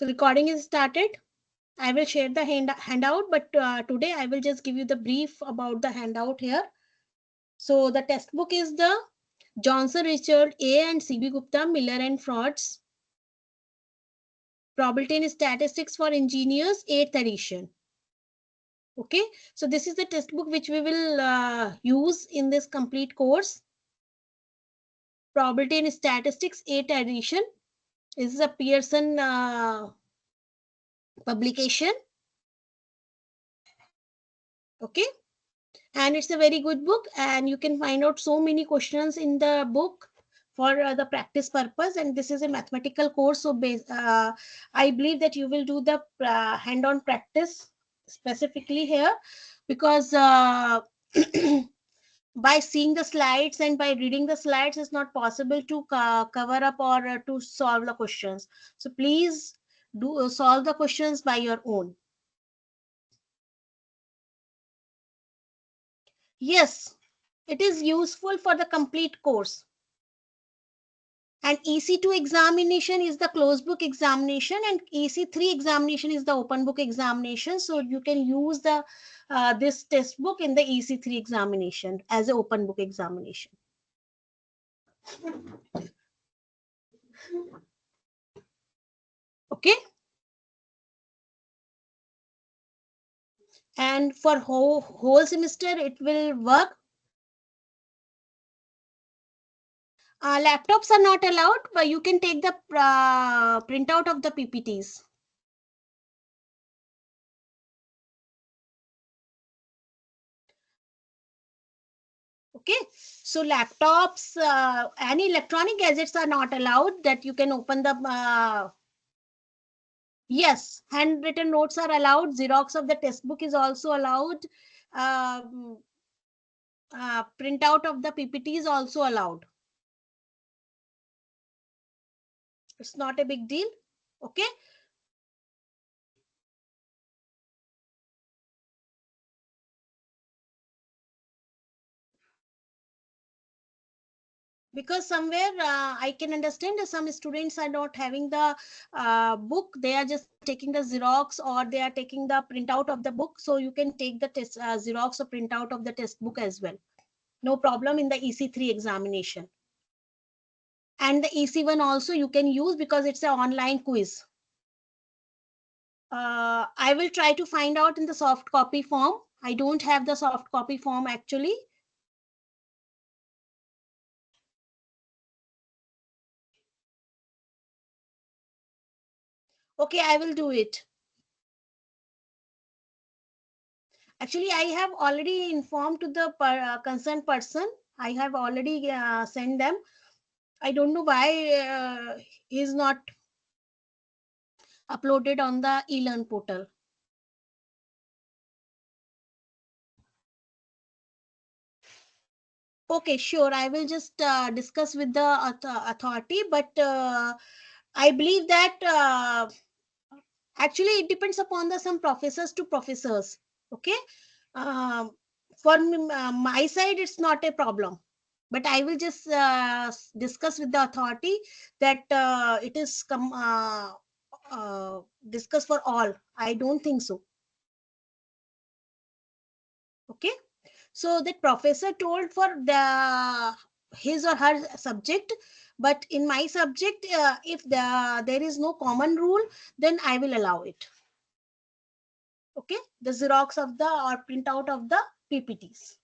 So recording is started. I will share the handout, but today I will just give you the brief about the handout here. So the textbook is the Johnson Richard A and CB Gupta Miller and Frauds Probability and Statistics for Engineers 8th edition. Okay, so this is the textbook which we will use in this complete course. Probability and Statistics 8th edition. This is a Pearson publication. Okay, and it's a very good book, and you can find out so many questions in the book for the practice purpose. And this is a mathematical course, so I believe that you will do the hand-on practice specifically here, because by seeing the slides and by reading the slides, it's not possible to cover up or to solve the questions. So please do solve the questions by your own. Yes, it is useful for the complete course. And EC2 examination is the closed book examination, and EC3 examination is the open book examination. So you can use the this test book in the EC3 examination as an open book examination. Okay. And for whole semester it will work. Laptops are not allowed, but you can take the printout of the PPTs. Okay, so laptops, any electronic gadgets are not allowed, that you can open the yes, handwritten notes are allowed. Xerox of the textbook is also allowed. Printout of the PPT is also allowed. It's not a big deal. Okay. Because somewhere I can understand that some students are not having the book. They are just taking the Xerox, or they are taking the printout of the book. So you can take the test Xerox or printout of the textbook as well. No problem in the EC3 examination. And the EC1 also you can use, because it's an online quiz. I will try to find out in the soft copy form. I don't have the soft copy form actually. Okay, I will do it. Actually, I have already informed to the concerned person. I have already sent them. I don't know why he is not uploaded on the eLearn portal. Okay, sure. I will just discuss with the authority, but I believe that actually it depends upon the some professors to professors. Okay. Um, for my side, it's not a problem, but I will just discuss with the authority that it is discussed for all. I don't think so. Okay, so that professor told for the his or her subject, but in my subject, if there is no common rule, then I will allow it. Okay, the Xerox of the or printout of the PPTs.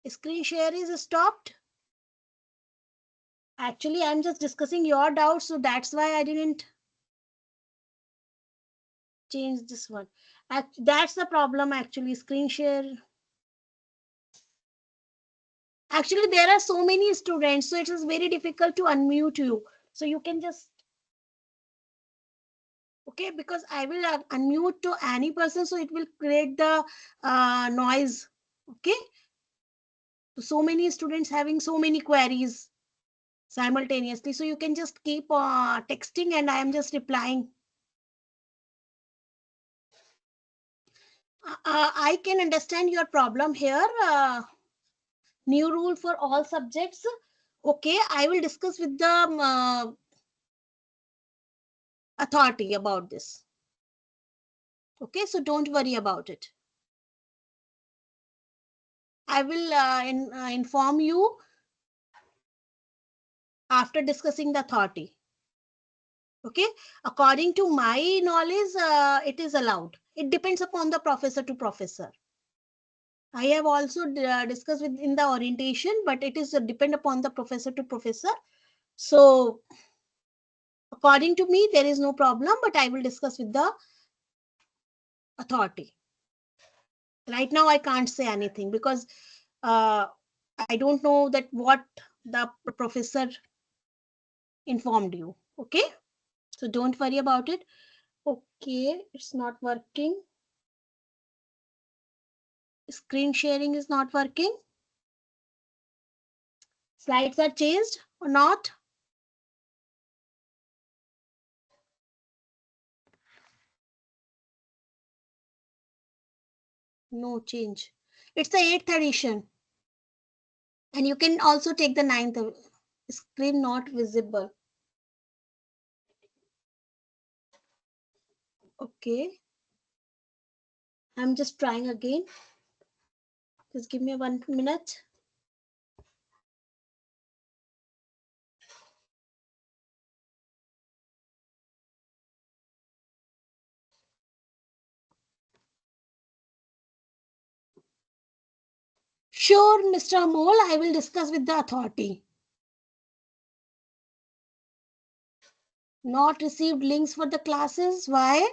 Screen share is stopped. Actually, I'm just discussing your doubts, so that's why I didn't change this one. That's the problem actually. Screen share. Actually, there are so many students, so it is very difficult to unmute you. So you can just, okay, because I will unmute to any person, so it will create the noise. Okay, so many students having so many queries simultaneously, so you can just keep texting and I am just replying. I can understand your problem here. New rule for all subjects. Okay, I will discuss with the authority about this. Okay, so don't worry about it. I will inform you after discussing the authority. Okay, according to my knowledge, it is allowed. It depends upon the professor to professor. I have also discussed with in the orientation, but it is depend upon the professor to professor. So according to me, there is no problem, but I will discuss with the authority. Right now, I can't say anything because uh, I don't know that what the professor informed you. Okay, so don't worry about it. Okay, it's not working. Screen sharing is not working. Slides are changed or not? No change. It's the 8th edition. And you can also take the 9th. Screen not visible. Okay. I'm just trying again. Just give me 1 minute. Sure, Mr. Amol, I will discuss with the authority. Not received links for the classes. Why?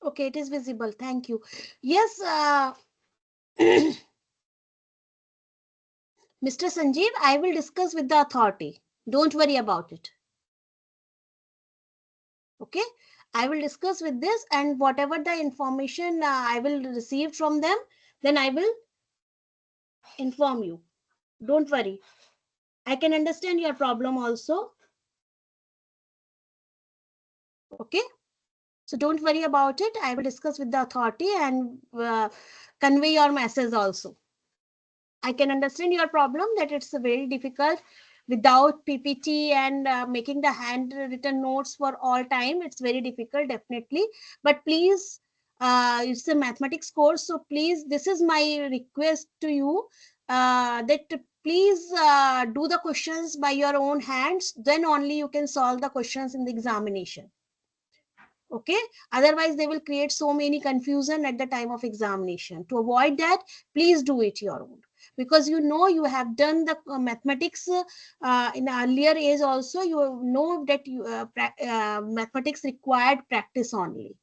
Okay, it is visible. Thank you. Yes, Mr. Sanjeev, I will discuss with the authority. Don't worry about it. Okay, I will discuss with this, and whatever the information I will receive from them, then I will inform you. Don't worry. I can understand your problem also. Okay, so don't worry about it. I will discuss with the authority and convey your message also. I can understand your problem that it's very difficult without PPT and making the handwritten notes for all time. It's very difficult, definitely. But please, it's a mathematics course, so please, this is my request to you that please do the questions by your own hands. Then only you can solve the questions in the examination. Okay, otherwise they will create so many confusion at the time of examination. To avoid that, please do it your own, because you know you have done the mathematics in earlier age also. You know that mathematics required practice only.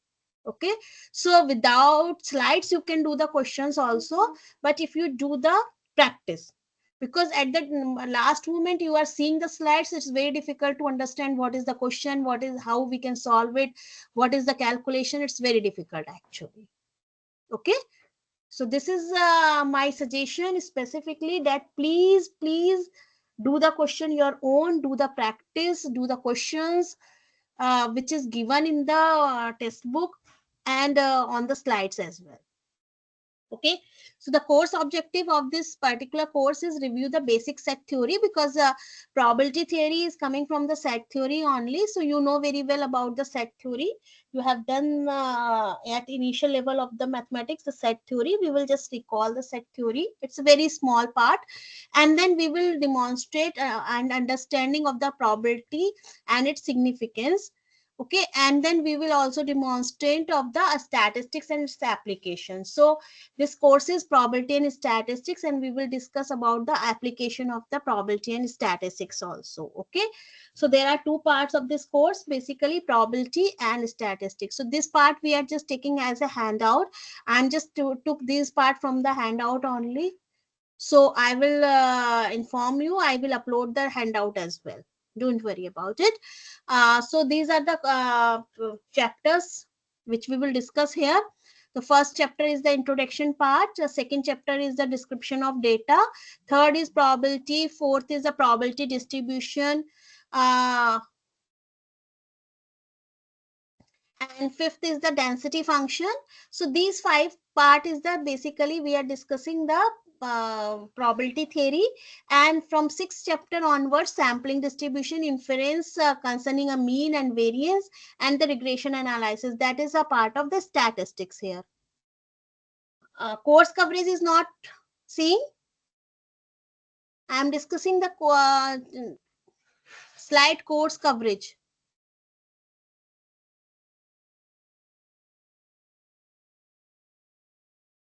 Okay, so without slides you can do the questions also, but if you do the practice, because at the last moment you are seeing the slides, it's very difficult to understand what is the question, what is, how we can solve it, what is the calculation. It's very difficult actually. Okay, so this is my suggestion specifically, that please do the question your own, do the practice, do the questions which is given in the textbook and on the slides as well. Okay, so the course objective of this particular course is review the basic set theory, because probability theory is coming from the set theory only. So you know very well about the set theory. You have done at initial level of the mathematics the set theory. We will just recall the set theory. It's a very small part, and then we will demonstrate and understanding of the probability and its significance. Okay, and then we will also demonstrate of the statistics and its application. So this course is probability and statistics, and we will discuss about the application of the probability and statistics also. Okay, so there are two parts of this course, basically probability and statistics. So this part we are just taking as a handout. I'm just took this part from the handout only. So I will inform you, I will upload the handout as well. Don't worry about it. So these are the chapters which we will discuss here. The first chapter is the introduction part. The second chapter is the description of data. Third is probability. Fourth is the probability distribution. And fifth is the density function. So these five part is the basically we are discussing the probability theory, and from sixth chapter onwards, sampling distribution, inference concerning a mean and variance, and the regression analysis, that is a part of the statistics here. Course coverage is not seeing. I am discussing the slide course coverage.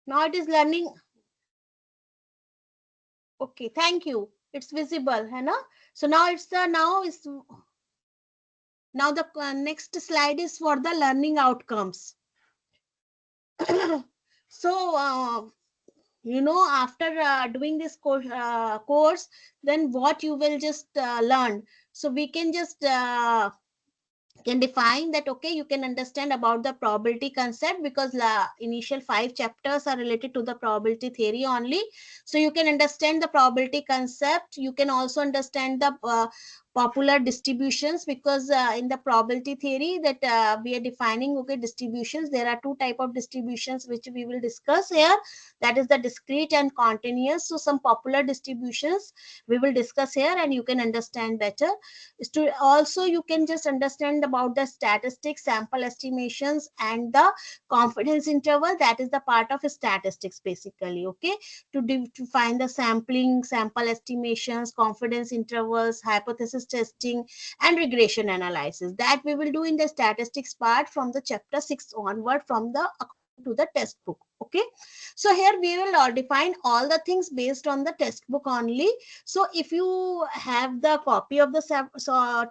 Now it is learning. Okay, thank you. It's visible, है ना? So now it's the now the next slide is for the learning outcomes. So you know, after doing this course, then what you will just learn. So we can just can define that. Okay, you can understand about the probability concept, because initial 5 chapters are related to the probability theory only. So you can understand the probability concept. You can also understand the popular distributions, because in the probability theory that we are defining, okay, distributions, there are two type of distributions which we will discuss here. That is the discrete and continuous. So some popular distributions we will discuss here, and you can understand better. Also you can just understand about the statistics, sample estimations, and the confidence interval. That is the part of statistics basically. Okay, to find the sample estimations, confidence intervals, hypothesis testing, and regression analysis, that we will do in the statistics part from the chapter 6 onward, from the to the test book. Okay, so here we will define all the things based on the test book only. So if you have the copy of the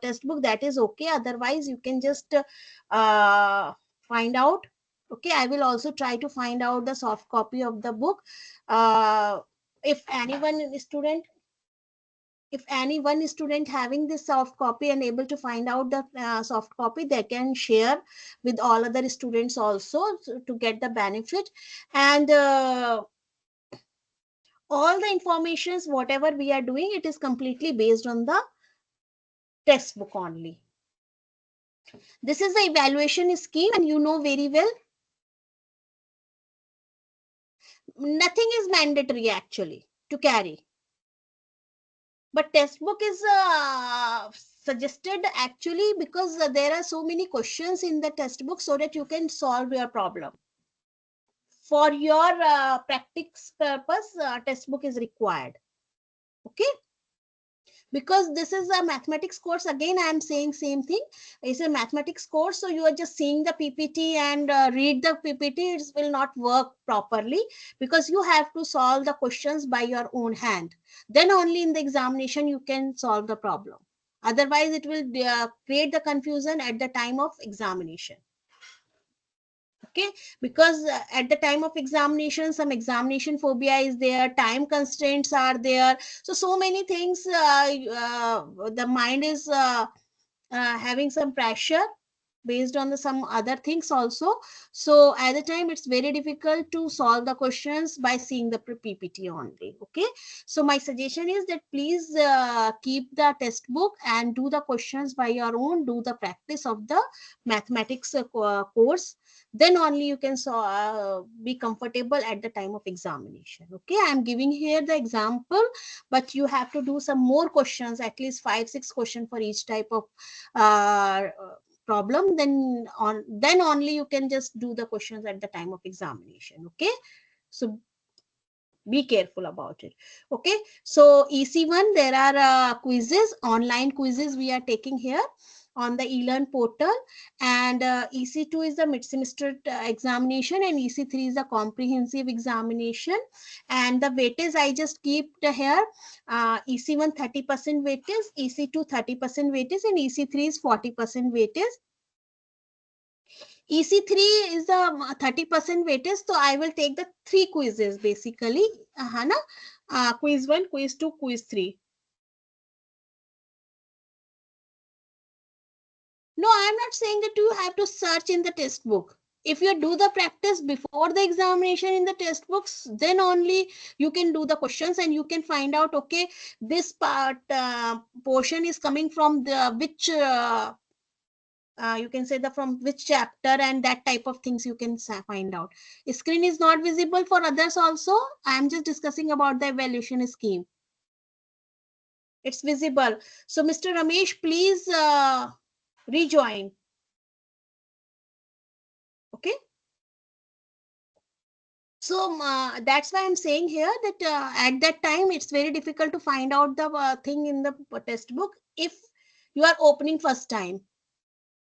test book, that is okay. Otherwise you can just find out. Okay, I will also try to find out the soft copy of the book. If anyone student having this soft copy and able to find out the soft copy, they can share with all other students also, to get the benefit. And all the informations whatever we are doing, it is completely based on the textbook only. This is the evaluation scheme, and you know very well, nothing is mandatory actually to carry, but textbook is suggested actually, because there are so many questions in the textbook, so that you can solve your problem. For your practice purpose, textbook is required. Okay, because this is a mathematics course. Again, I am saying same thing. It's a mathematics course, so you are just seeing the PPT and read the PPT. It will not work properly, because you have to solve the questions by your own hand. Then only in the examination you can solve the problem. Otherwise it will create the confusion at the time of examination. Okay, because at the time of examination, some examination phobia is there, time constraints are there, so many things, the mind is having some pressure based on the some other things also. So at the time it's very difficult to solve the questions by seeing the PPT only. Okay, so my suggestion is that please keep the test book and do the questions by your own, do the practice of the mathematics course. Then only you can be comfortable at the time of examination. Okay, I am giving here the example, but you have to do some more questions, at least 5-6 questions for each type of problem. Then only you can just do the questions at the time of examination. Okay, so be careful about it. Okay, so EC1, there are quizzes, online quizzes we are taking here. on the eLearn portal, and EC2 is the mid-semester examination, and EC3 is the comprehensive examination. And the weightage I just keep here, EC1 30% weightage, EC2 30% weightage, and EC3 is 40% weightage. EC3 is the 30% weightage, so I will take the 3 quizzes basically. Quiz 1, quiz 2, quiz 3. No, I'm not saying that you have to search in the textbook. If you do the practice before the examination in the textbooks, then only you can do the questions and you can find out, okay, this part portion is coming from the which you can say the from which chapter, and that type of things you can find out. Screen is not visible for others also. I'm just discussing about the evaluation scheme. It's visible. So Mr. Ramesh, please rejoin. Okay. So that's why I'm saying here that at that time it's very difficult to find out the thing in the textbook if you are opening first time.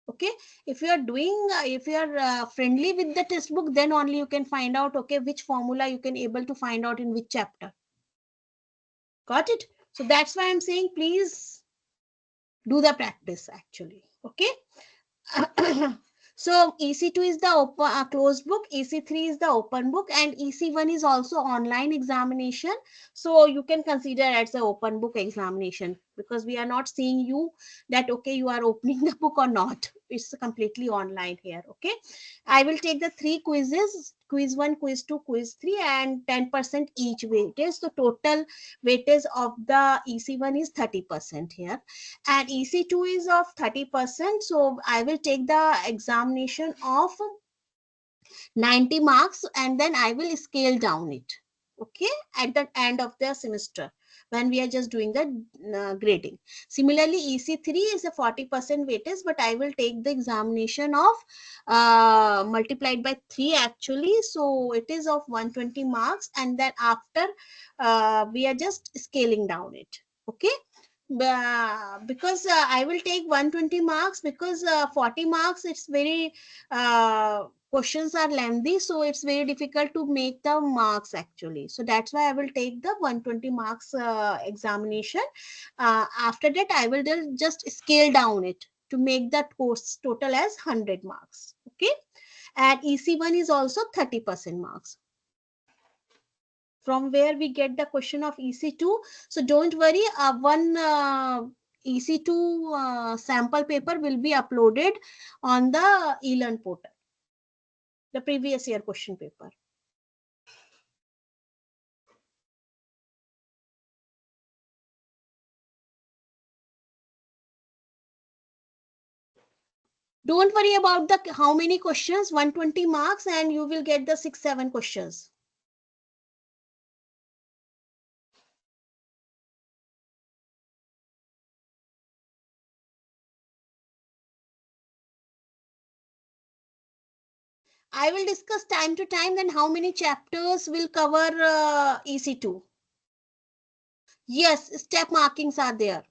Okay, if you are doing if you are friendly with the textbook, then only you can find out, okay, which formula you can able to find out in which chapter. Got it? So that's why I'm saying please do the practice actually. Okay. So EC2 is the open, closed book, EC3 is the open book, and EC1 is also online examination. So you can consider as the open book examination, because we are not seeing you that, okay, you are opening the book or not. It's completely online here. Okay. I will take the 3 quizzes, quiz 1, quiz 2, quiz 3, and 10% each weightage. So total weightage of the EC1 is 30% here, and EC2 is of 30%. So I will take the examination of 90 marks, and then I will scale down it. Okay, at the end of the semester when we are just doing the grading. Similarly, EC3 is a 40% weightage, but I will take the examination of multiplied by 3 actually. So it is of 120 marks, and then after we are just scaling down it. Okay. Because I will take 120 marks, because 40 marks it's very questions are lengthy, so it's very difficult to make the marks actually. So that's why I will take the 120 marks examination. After that I will just scale down it to make that course total as 100 marks. Okay, and EC1 is also 30% marks. From where we get the question of EC2. So don't worry, one EC2 sample paper will be uploaded on the eLearn portal, the previous year question paper. Don't worry about the how many questions, 120 marks, and you will get the 6-7 questions. I will discuss time to time then how many chapters will cover EC2. Yes, step markings are there.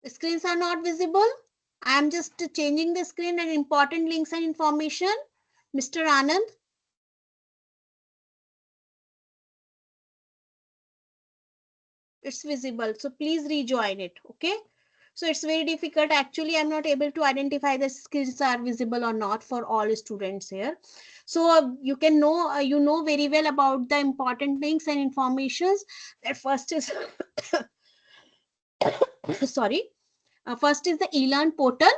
Screens are not visible. I am just changing the screen and important links and information. Mr. Anand. It's visible. So please rejoin it. Okay. So it's very difficult. Actually, I'm not able to identify the screens are visible or not for all students here. So you can know, you know very well about the important links and informations. That first is, sorry, first is the eLearn portal.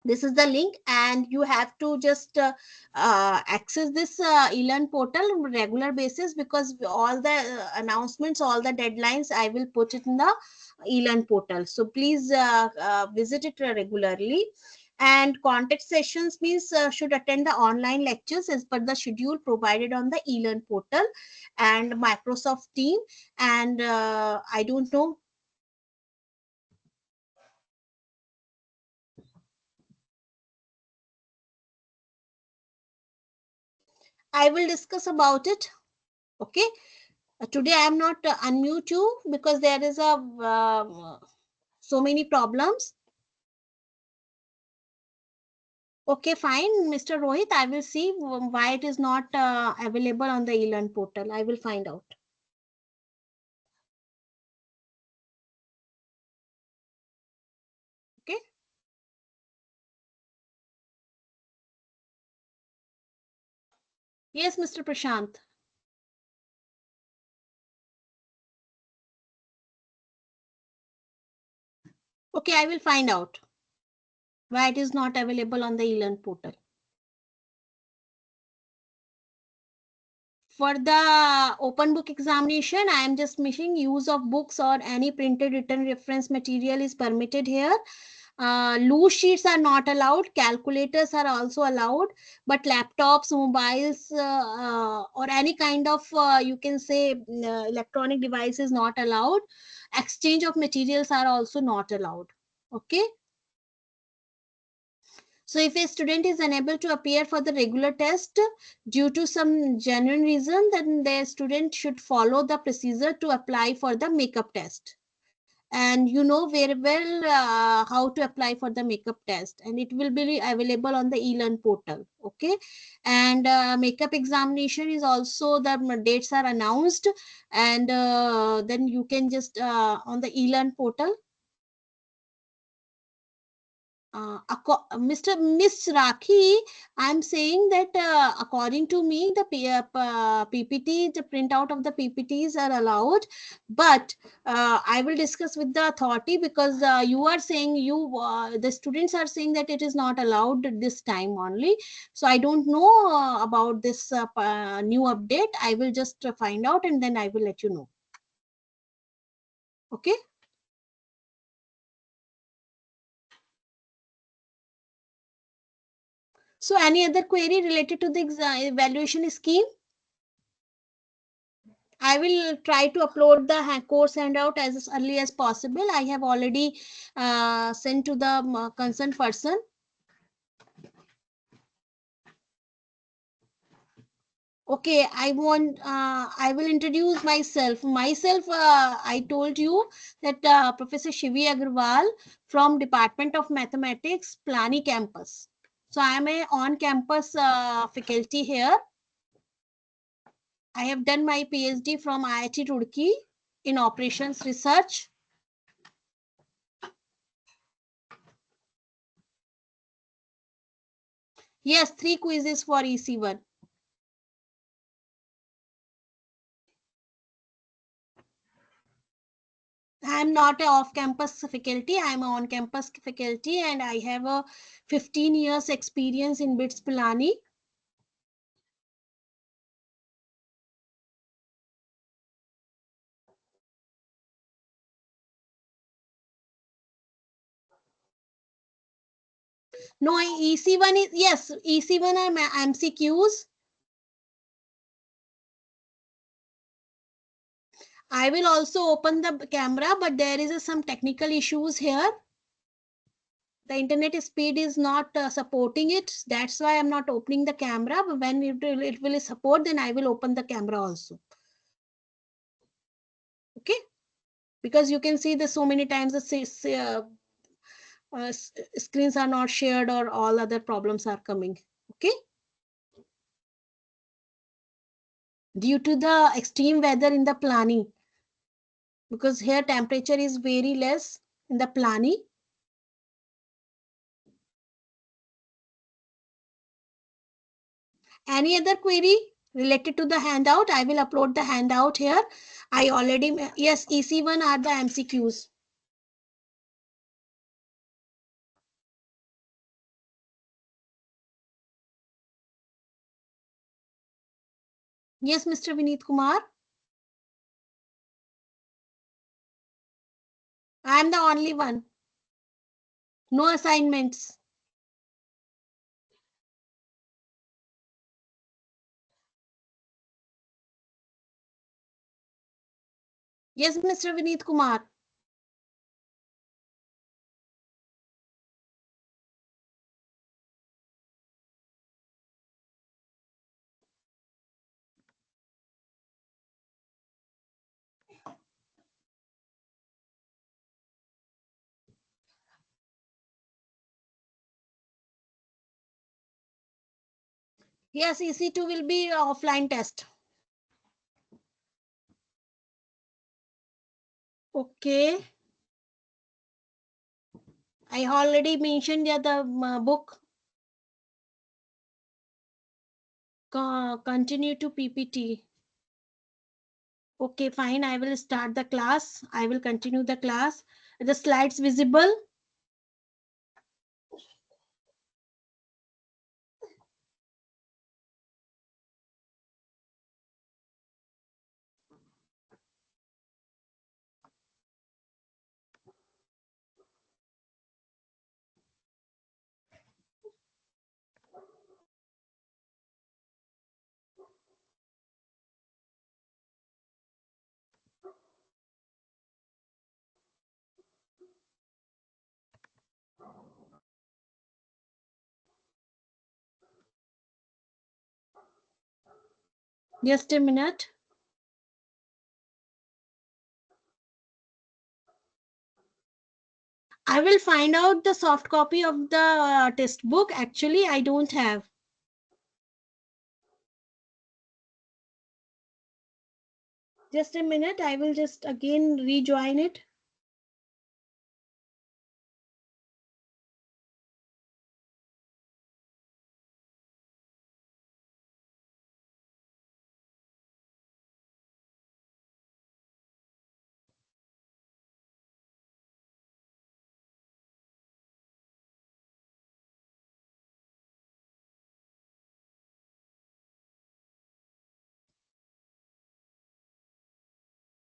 This is the link, and you have to just access this eLearn portal on regular basis, because all the announcements, all the deadlines, I will put it in the eLearn portal. So please visit it regularly. And contact sessions means should attend the online lectures as per the schedule provided on the eLearn portal and Microsoft Team. And I don't know, I will discuss about it. Okay. Today I am not unmute you because there is a so many problems. Okay, fine, Mr. Rohit. I will see why it is not available on the eLearn portal. I will find out. Okay. Yes, Mr. Prashant. Okay, I will find out why it is not available on the eLearn portal. For the open book examination, I am just missing use of books or any printed written reference material is permitted here. Loose sheets are not allowed. Calculators are also allowed, but laptops, mobiles, or any kind of you can say electronic device is not allowed. Exchange of materials are also not allowed. Okay. So if a student is unable to appear for the regular test due to some genuine reason, then the student should follow the procedure to apply for the makeup test. And you know very well how to apply for the makeup test, and it will be available on the eLearn portal. Okay. And makeup examination is also, the dates are announced, and then you can just on the eLearn portal. Mr. Miss Rakhi, I'm saying that according to me, the PPT, the printout of the PPTs are allowed, but I will discuss with the authority because you are saying the students are saying that it is not allowed this time only. So I don't know about this new update. I will just find out and then I will let you know. Okay. So any other query related to the evaluation scheme? I will try to upload the course handout as early as possible. I have already sent to the concerned person. Okay, I will introduce myself. I told you that Professor Shivi Agarwal from Department of Mathematics, Plani campus. So I am a on-campus faculty here. I have done my PhD from IIT Roorkee in operations research. Yes, 3 quizzes for EC1. I'm not a off-campus faculty. I'm a on-campus faculty, and I have a 15 years experience in BITS Pilani. No, EC1 is, yes, EC1 are MCQs. I will also open the camera, but there is some technical issues here. The internet speed is not supporting it. That's why I'm not opening the camera. But when it will support, then I will open the camera also. Okay. Because you can see the so many times the screens are not shared or all other problems are coming. Okay. Due to the extreme weather in the Plani, because here temperature is very less in the Plani. Any other query related to the handout? I will upload the handout here. I already, yes, EC1 are the MCQs. Yes, Mr. Vineet Kumar. I am the only one. No assignments. Yes, Mr. Vineet Kumar. Yes, EC2 will be offline test. Okay. I already mentioned the book. Continue to PPT. Okay, fine. I will start the class. I will continue the class. The slides visible. Just a minute. I will find out the soft copy of the test book. Actually, I don't have. Just a minute. I will just again rejoin it.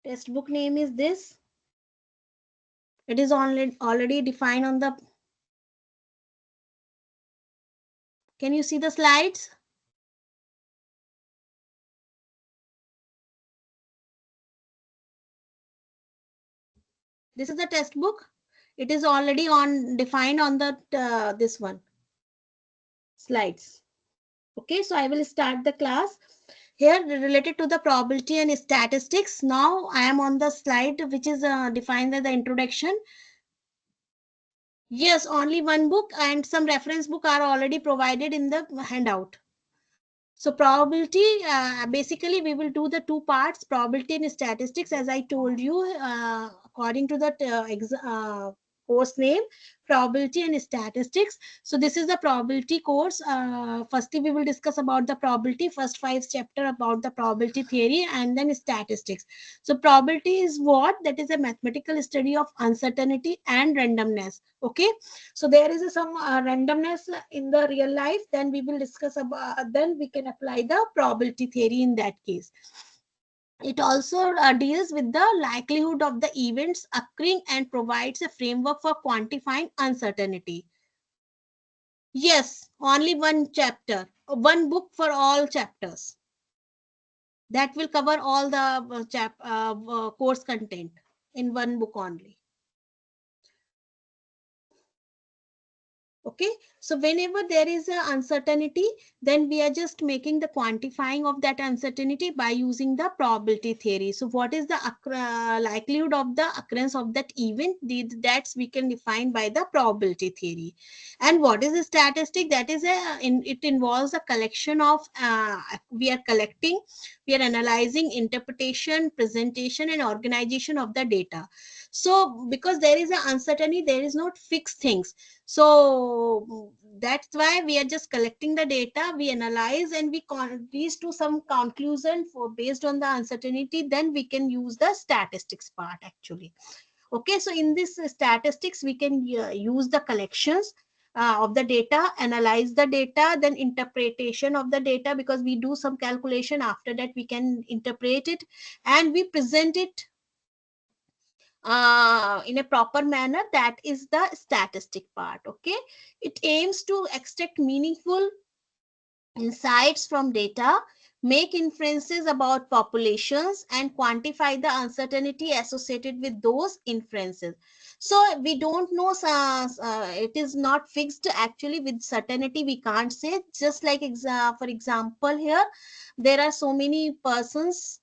Test book name is this. It is already defined on the. Can you see the slides? This is the test book. It is already on defined on the this one slides. Okay, so I will start the class. Here related to the probability and statistics. Now I am on the slide which is defined as the introduction. Yes, only one book and some reference book are already provided in the handout. So probability, basically we will do the two parts, probability and statistics, as I told you, according to the course name, probability and statistics. So this is the probability course. Firstly, we will discuss about the probability, first 5 chapter about the probability theory, and then statistics. So probability is what? That is a mathematical study of uncertainty and randomness. Okay, so there is some randomness in the real life, then we will discuss about, then we can apply the probability theory in that case. It also deals with the likelihood of the events occurring and provides a framework for quantifying uncertainty. Yes, only one chapter, one book for all chapters. That will cover all the course content in one book only. Okay, so whenever there is a uncertainty, then we are just making the quantifying of that uncertainty by using the probability theory. So what is the likelihood of the occurrence of that event? That's we can define by the probability theory. And what is the statistic? That is it involves a collection of we are collecting, we are analyzing, interpretation, presentation, and organization of the data. So because there is an uncertainty, there is not fixed things, so that's why we are just collecting the data, we analyze, and we reach to some conclusion for based on the uncertainty. Then we can use the statistics part actually. Okay, so in this statistics, we can use the collections of the data, analyze the data, then interpretation of the data, because we do some calculation. After that, we can interpret it and we present it in a proper manner. That is the statistic part. Okay, it aims to extract meaningful insights from data, make inferences about populations, and quantify the uncertainty associated with those inferences. So we don't know, it is not fixed actually. With certainty we can't say, just like for example, here there are so many persons.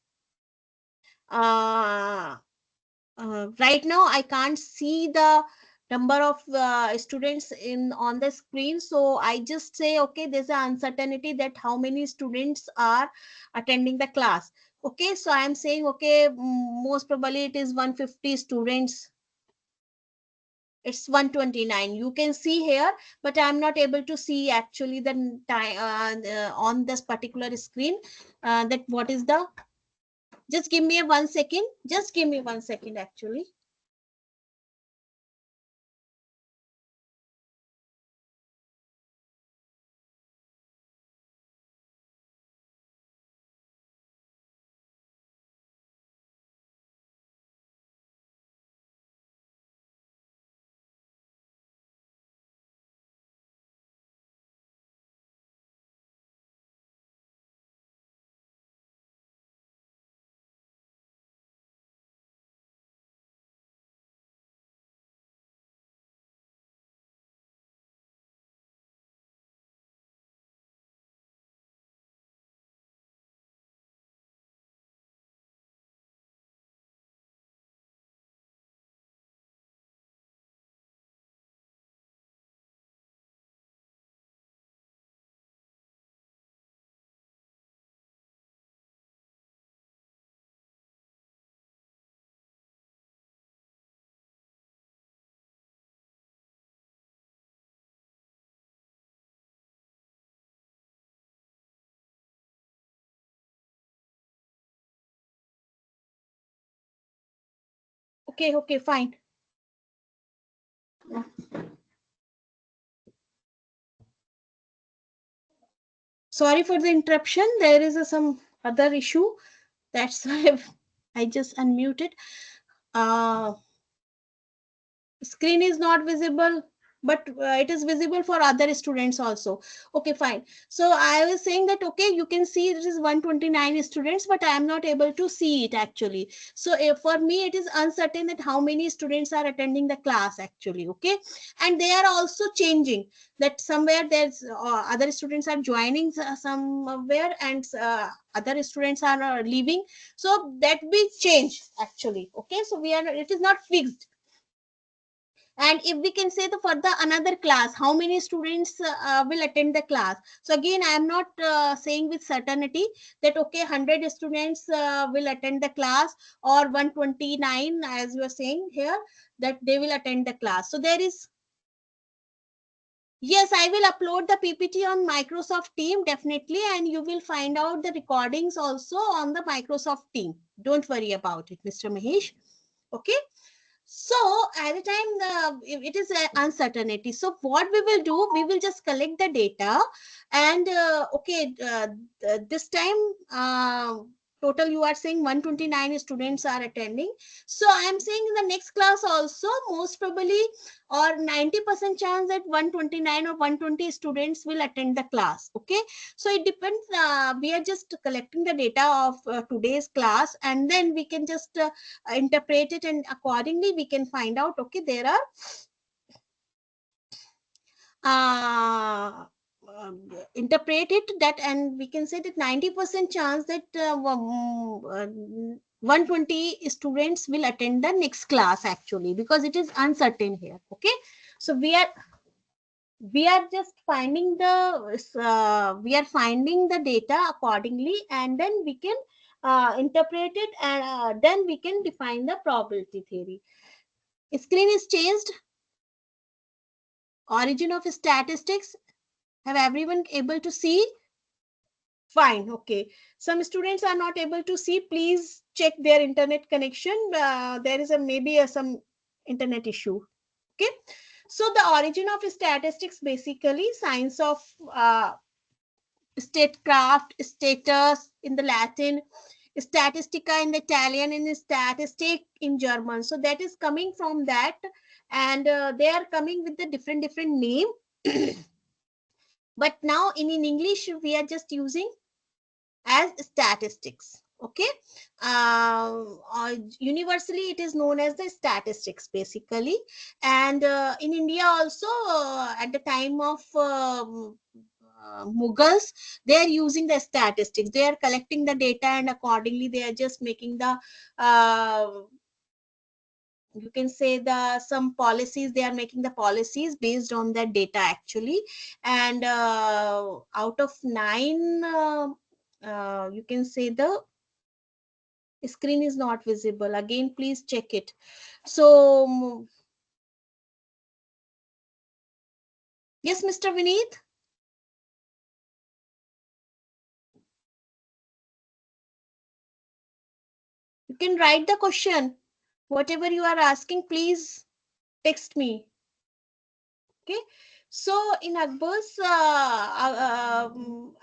uh, right now I can't see the number of students in on the screen. So I just say, okay, there's an uncertainty that how many students are attending the class. Okay, so I am saying, okay, most probably it is 150 students. It's 129. You can see here, but I'm not able to see actually the time on this particular screen, that what is the, just give me a 1 second, just give me 1 second actually. Okay, okay, fine. Sorry for the interruption. There is some other issue. That's why I just unmuted. Uh, Screen is not visible, but it is visible for other students also. Okay, fine. So I was saying that, okay, you can see it is 129 students, but I am not able to see it actually. So for me it is uncertain that how many students are attending the class actually. Okay, and they are also changing, that somewhere there's other students are joining somewhere, and other students are leaving, so that will change actually. Okay, so we are, it is not fixed. And if we can say the for the another class, how many students will attend the class. So again, I am not saying with certainty that, okay, 100 students will attend the class, or 129, as you are saying here, that they will attend the class. So there is, yes, I will upload the PPT on Microsoft Team definitely, and you will find out the recordings also on the Microsoft Team. Don't worry about it, Mr. Mahesh. Okay, so at the time it is uncertainty. So what we will do, we will just collect the data, and okay, this time total you are saying 129 students are attending. So I am saying in the next class also, most probably, or 90% chance that 129 or 120 students will attend the class. Okay, so it depends, we are just collecting the data of today's class, and then we can just interpret it, and accordingly we can find out, okay, there are interpret it that, and we can say that 90% chance that 120 students will attend the next class actually, because it is uncertain here. Okay, so we are just finding the data accordingly, and then we can interpret it, and then we can define the probability theory. Screen is changed. Origin of statistics. Have everyone able to see? Fine. Okay. Some students are not able to see. Please check their internet connection. There is maybe some internet issue. Okay. So the origin of statistics, basically science of statecraft, status in the Latin, statistica in the Italian, and statistic in German. So that is coming from that, and they are coming with the different name. But now in English we are just using as statistics. Okay, universally it is known as the statistics basically. And in India also, at the time of Mughals, they are using the statistics. They are collecting the data, and accordingly they are just making the you can say some policies, they are making the policies based on that data actually. And out of 9, you can say the screen is not visible again, please check it. So yes, Mr. Vineet, you can write the question. Whatever you are asking, please text me. Okay. So in Akbar's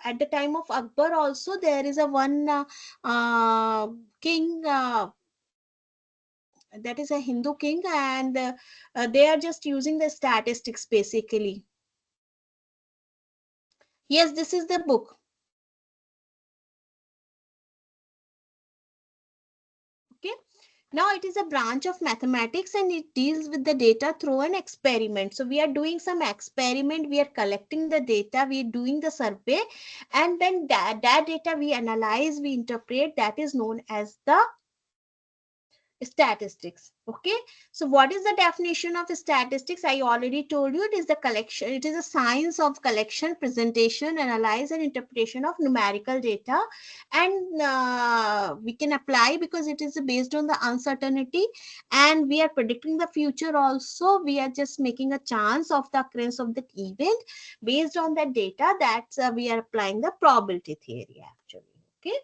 at the time of Akbar also, there is a one king, that is a Hindu king, and they are just using the statistics basically. Yes, this is the book. Okay. Now it is a branch of mathematics and it deals with the data through an experiment. So we are doing some experiment, we are collecting the data, we are doing the survey, and then that data we analyze, we interpret, that is known as the statistics. Okay, so what is the definition of statistics? I already told you, it is the collection, it is a science of collection, presentation, analyze and interpretation of numerical data. And we can apply because it is based on the uncertainty, and we are predicting the future also. We are just making a chance of the occurrence of the event based on that data. That's we are applying the probability theory actually. Okay.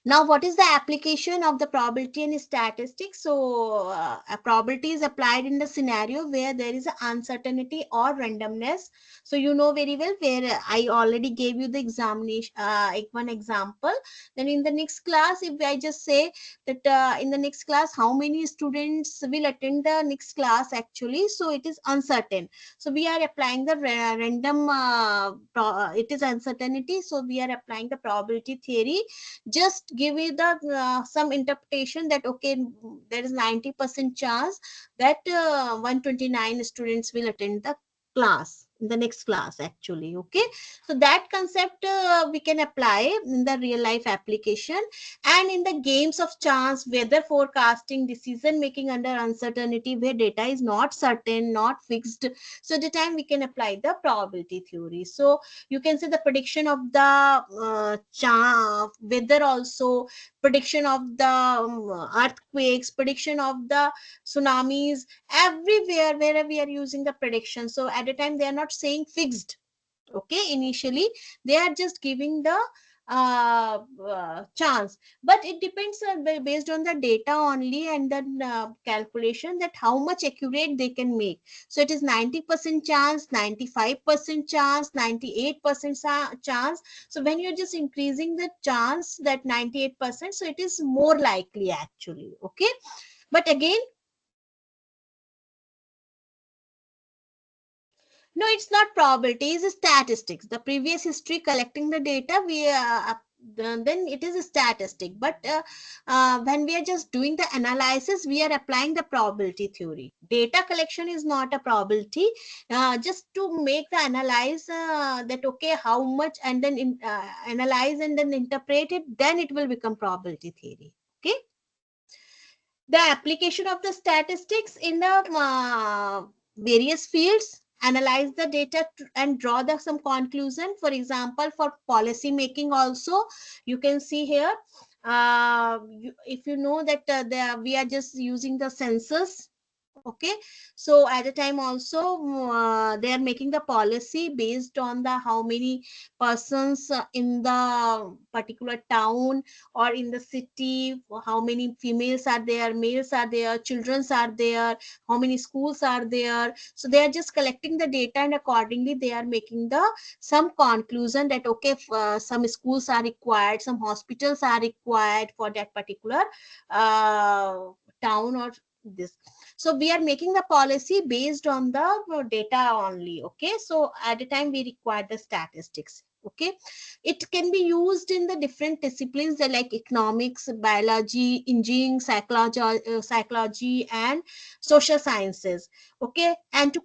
Now, what is the application of the probability and statistics? So, a probability is applied in the scenario where there is an uncertainty or randomness. So, you know very well where I already gave you the examination, one example. Then in the next class, if I just say that in the next class, how many students will attend the next class actually? So, it is uncertain. So, we are applying the random, it is uncertainty. So, we are applying the probability theory, just give you the some interpretation that okay, there is 90% chance that 129 students will attend the class in the next class actually. Okay, so that concept we can apply in the real life application. And in the games of chance, weather forecasting, decision making under uncertainty, where data is not certain, not fixed, so the time we can apply the probability theory. So you can say the prediction of the weather also, prediction of the earthquakes, prediction of the tsunamis, everywhere where we are using the prediction. So at the time they are not saying fixed. Okay, initially they are just giving the chance, but it depends based on the data only, and then calculation that how much accurate they can make. So it is 90% chance, 95% chance, 98% chance. So when you're just increasing the chance that 98%, so it is more likely actually. Okay, but again, no, it's not probability, it's statistics. The previous history collecting the data, we then it is a statistic. But when we are just doing the analysis, we are applying the probability theory. Data collection is not a probability. Just to make the analyze that okay, how much, and then analyze and then interpret it, then it will become probability theory. Okay. The application of the statistics in the various fields, analyze the data and draw some conclusion. For example, for policy making also, you can see here, if you know that we are just using the census. Okay, so at the time also they are making the policy based on the how many persons in the particular town or in the city, how many females are there, males are there, childrens are there, how many schools are there. So they are just collecting the data, and accordingly they are making the some conclusion that okay, some schools are required, some hospitals are required for that particular town or this. So we are making the policy based on the data only. Okay, so at the time we require the statistics. Okay, it can be used in the different disciplines like economics, biology, engineering, psychology and social sciences. Okay, and to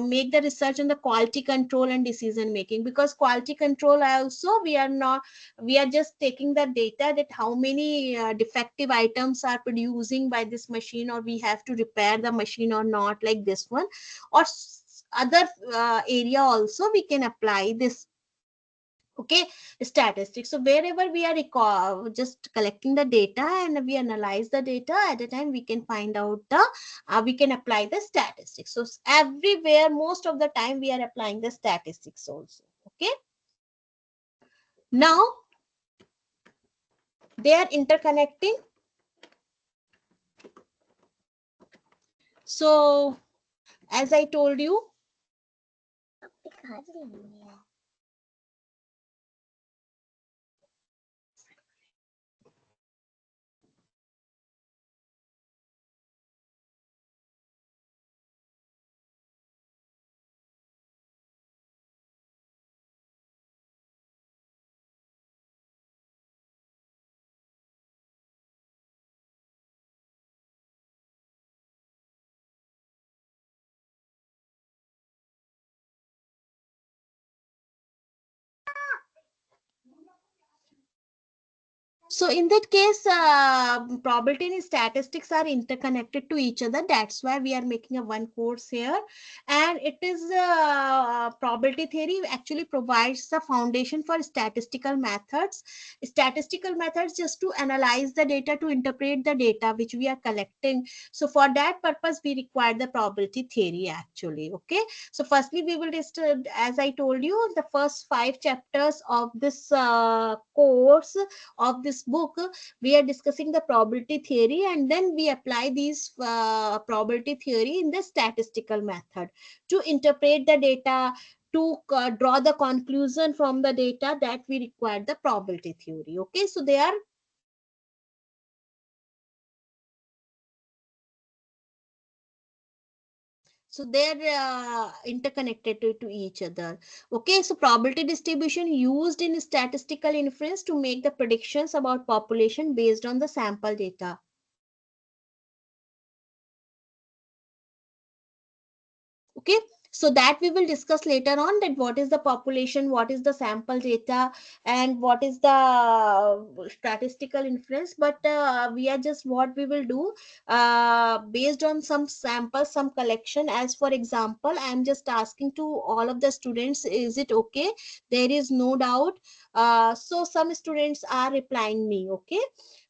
make the research on the quality control and decision making, because quality control also we are just taking the data that how many defective items are producing by this machine, or we have to repair the machine or not, like this one, or other area also we can apply this. Okay, statistics. So wherever we are just collecting the data and we analyze the data, at a time we can find out the we can apply the statistics. So everywhere, most of the time we are applying the statistics also. Okay, now they are interconnecting. So as I told you, so in that case, probability and statistics are interconnected to each other. That's why we are making a one course here. And it is probability theory actually provides the foundation for statistical methods. Statistical methods just to analyze the data, to interpret the data which we are collecting. So for that purpose, we require the probability theory actually. Okay. So firstly, we will just, as I told you, the first 5 chapters of this course of this book, we are discussing the probability theory, and then we apply these probability theory in the statistical method to interpret the data, to draw the conclusion from the data, that we require the probability theory. Okay, so they are interconnected to each other. Okay, so probability distribution used in statistical inference to make the predictions about population based on the sample data. Okay, so that we will discuss later on, that what is the population, what is the sample data, and what is the statistical inference. But we are just, what we will do, based on some samples, some collection, as for example, I am just asking to all of the students, is it okay? There is no doubt. So some students are replying me, okay,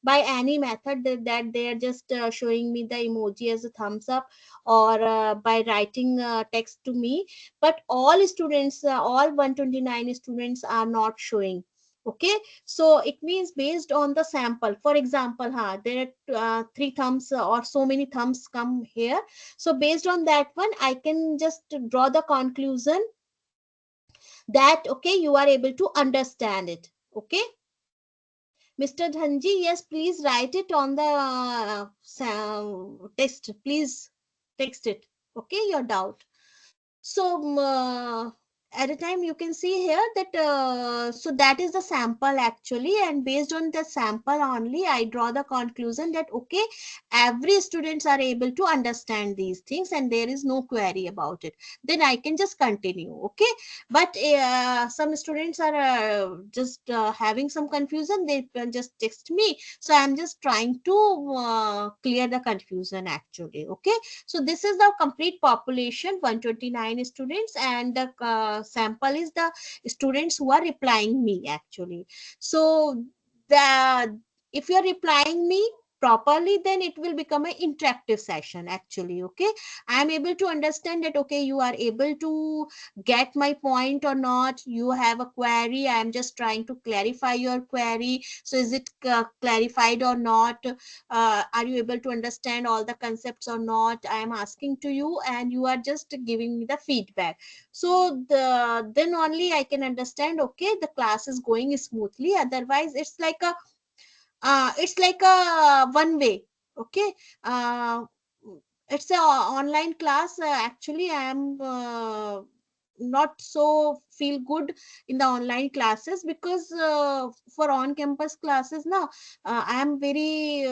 by any method, that they are just showing me the emoji as a thumbs up, or by writing text to me. But all students, all 129 students are not showing. Okay, so it means based on the sample, for example, there are 3 thumbs, or so many thumbs come here. So based on that one, I can just draw the conclusion that okay, you are able to understand it. Okay, Mr. Dhanji, yes, please write it on the text, please text it. Okay, your doubt. So at a time, you can see here that so that is the sample actually, and based on the sample only, I draw the conclusion that okay, every students are able to understand these things and there is no query about it. Then I can just continue. Okay, but some students are just having some confusion. They just text me, so I'm just trying to clear the confusion actually. Okay, so this is the complete population, 129 students, and the sample is the students who are replying me actually. So the, if you are replying me properly, then it will become an interactive session actually. Okay, I am able to understand that okay, you are able to get my point or not. You have a query, I am just trying to clarify your query. So is it clarified or not? Are you able to understand all the concepts or not? I am asking to you and you are just giving me the feedback. So then only I can understand okay, the class is going smoothly. Otherwise it's like a one way. Okay, uh, it's a online class. Actually I am not so feel good in the online classes, because for on campus classes now, I am very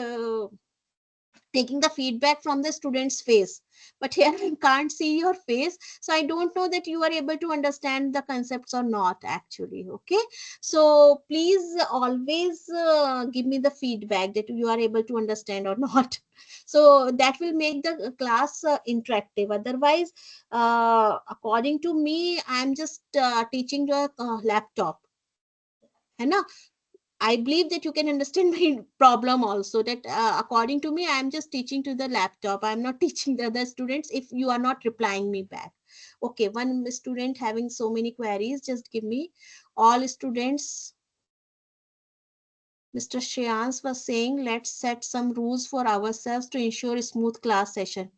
taking the feedback from the student's face, but here I can't see your face, so I don't know that you are able to understand the concepts or not actually. Okay, so please always give me the feedback that you are able to understand or not. So that will make the class interactive. Otherwise, according to me, I'm just teaching the laptop, है ना? I believe that you can understand my problem also, that according to me, I am just teaching to the laptop. I'm not teaching the other students if you are not replying me back. Okay, one student having so many queries, just give me all students. Mr. Shreyans was saying, let's set some rules for ourselves to ensure a smooth class session.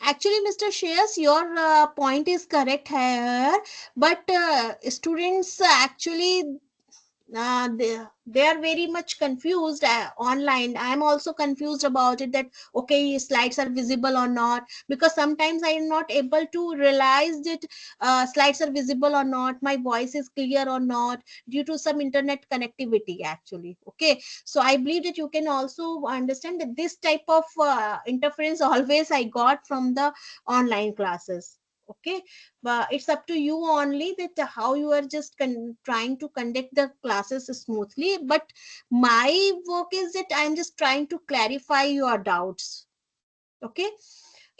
Actually, Mr. Shreyas, your point is correct here, but students actually they are very much confused online. I am also confused about it, that okay, slides are visible or not, because sometimes I am not able to realize that slides are visible or not, my voice is clear or not, due to some internet connectivity actually. Okay, so I believe that you can also understand that this type of interference always I got from the online classes. Okay, but it's up to you only that how you are just trying to conduct the classes smoothly. But my work is that I'm just trying to clarify your doubts. Okay,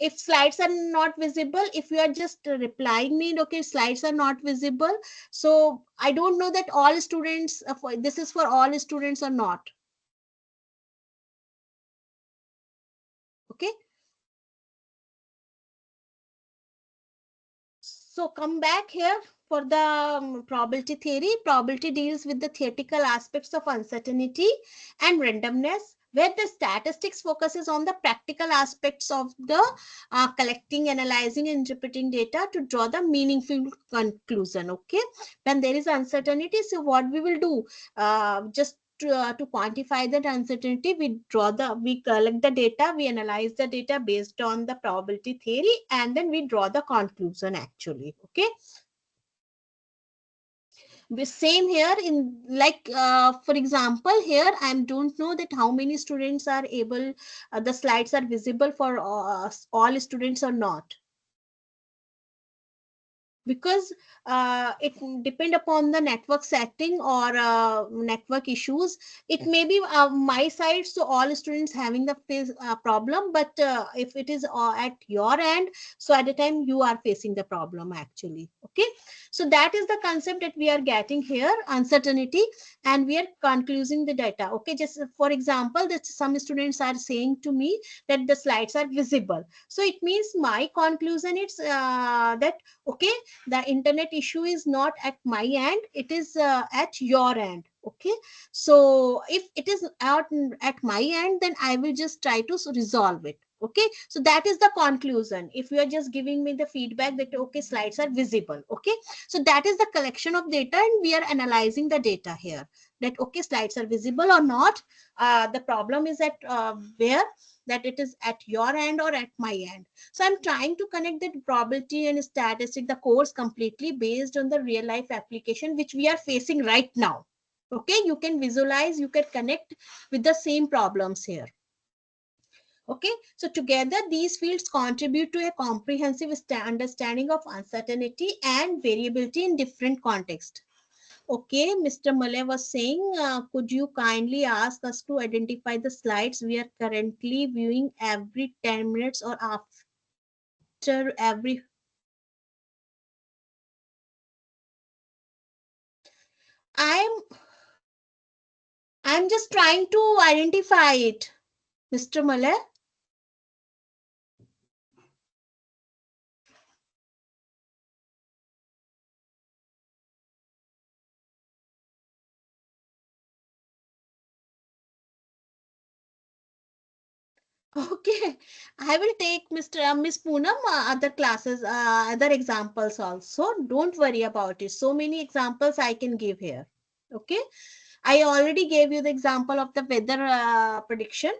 if slides are not visible, if you are just replying me okay, slides are not visible, so I don't know that all students this is for all students or not. Okay, so come back here for the probability theory. Probability deals with the theoretical aspects of uncertainty and randomness, where the statistics focuses on the practical aspects of the collecting, analyzing, and interpreting data to draw the meaningful conclusion. Okay, when there is uncertainty, so what we will do, just to quantify that uncertainty, we collect the data, we analyze the data based on the probability theory, and then we draw the conclusion actually. Okay, the same here in, like for example, here I don't know that how many students are able, the slides are visible for all students or not, because it depend upon the network setting or network issues. It may be my side, so all students having the problem, but if it is at your end, so at the time you are facing the problem actually. Okay, so that is the concept that we are getting here, uncertainty, and we are concluding the data. Okay, just for example, that some students are saying to me that the slides are visible, so it means my conclusion is that okay, the internet issue is not at my end, it is at your end. Okay, so if it is at my end, then I will just try to resolve it. Okay, so that is the conclusion. If you are just giving me the feedback that okay, slides are visible. Okay, so that is the collection of data, and we are analyzing the data here, that okay, slides are visible or not. The problem is at where, that it is at your end or at my end. So I'm trying to connect the probability and statistic, the course completely based on the real life application which we are facing right now. Okay, you can visualize, you can connect with the same problems here. Okay, so together these fields contribute to a comprehensive understanding of uncertainty and variability in different contexts. Okay, Mr. Malay was saying, could you kindly ask us to identify the slides we are currently viewing every 10 minutes or after every. I'm I'm just trying to identify it, Mr. Malay. Okay, I will take Miss Poonam other classes, other examples also. Don't worry about it. So many examples I can give here. Okay, I already gave you the example of the weather prediction.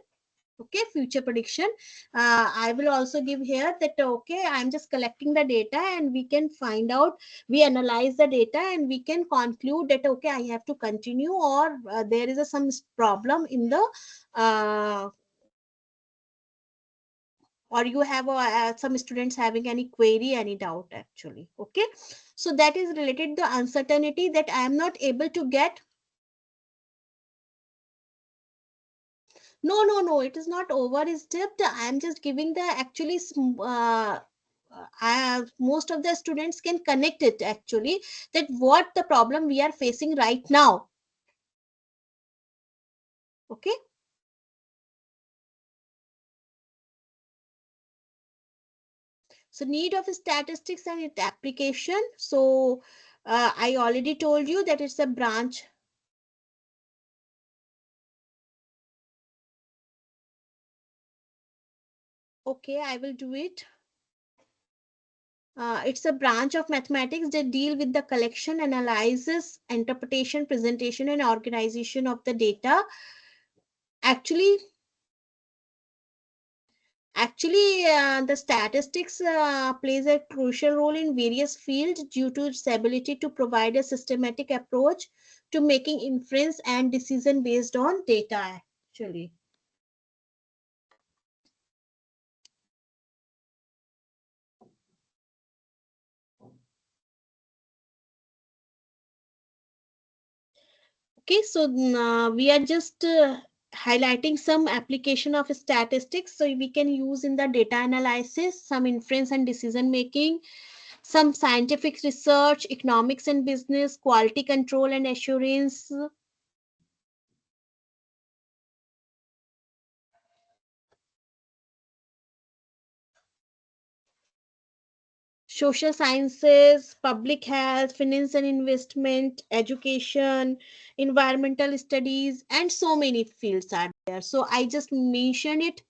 Okay, future prediction. I will also give here that okay, I'm just collecting the data and we can find out. We analyze the data and we can conclude that okay, I have to continue or there is some problem in the or you have some students having any query, any doubt actually. Okay, so that is related to uncertainty that I am not able to get. No, it is not over stepped. I am just giving the actually most of the students can connect it actually, that what the problem we are facing right now. Okay, so need of statistics and its application. So I already told you that it's a branch. Okay, I will do it. It's a branch of mathematics that deal with the collection, analysis, interpretation, presentation, and organization of the data. Actually, the statistics plays a crucial role in various fields due to its ability to provide a systematic approach to making inference and decision based on data. Actually, okay, so we are just highlighting some application of statistics so we can use in the data analysis, some inference and decision making, some scientific research, economics and business, quality control and assurance, social sciences, public health, finance and investment, education, environmental studies, and so many fields are there. So I just mentioned it.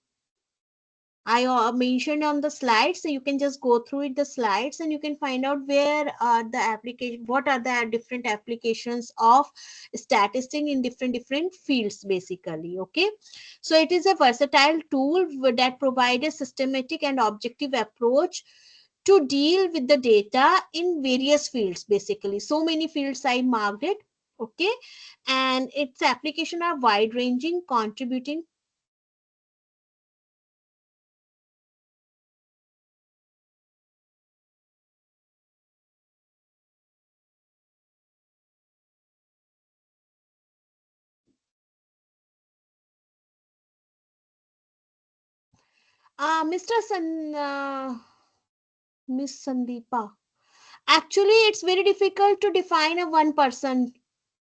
I mentioned on the slides, so you can just go through it, the slides, and you can find out where the application, what are the different applications of statistics in different fields, basically. Okay, so it is a versatile tool that provides a systematic and objective approach to deal with the data in various fields, basically. So many fields I marked it. Okay, and its application are wide ranging, contributing. Mr. Miss Sandeepa. Actually, it's very difficult to define a one person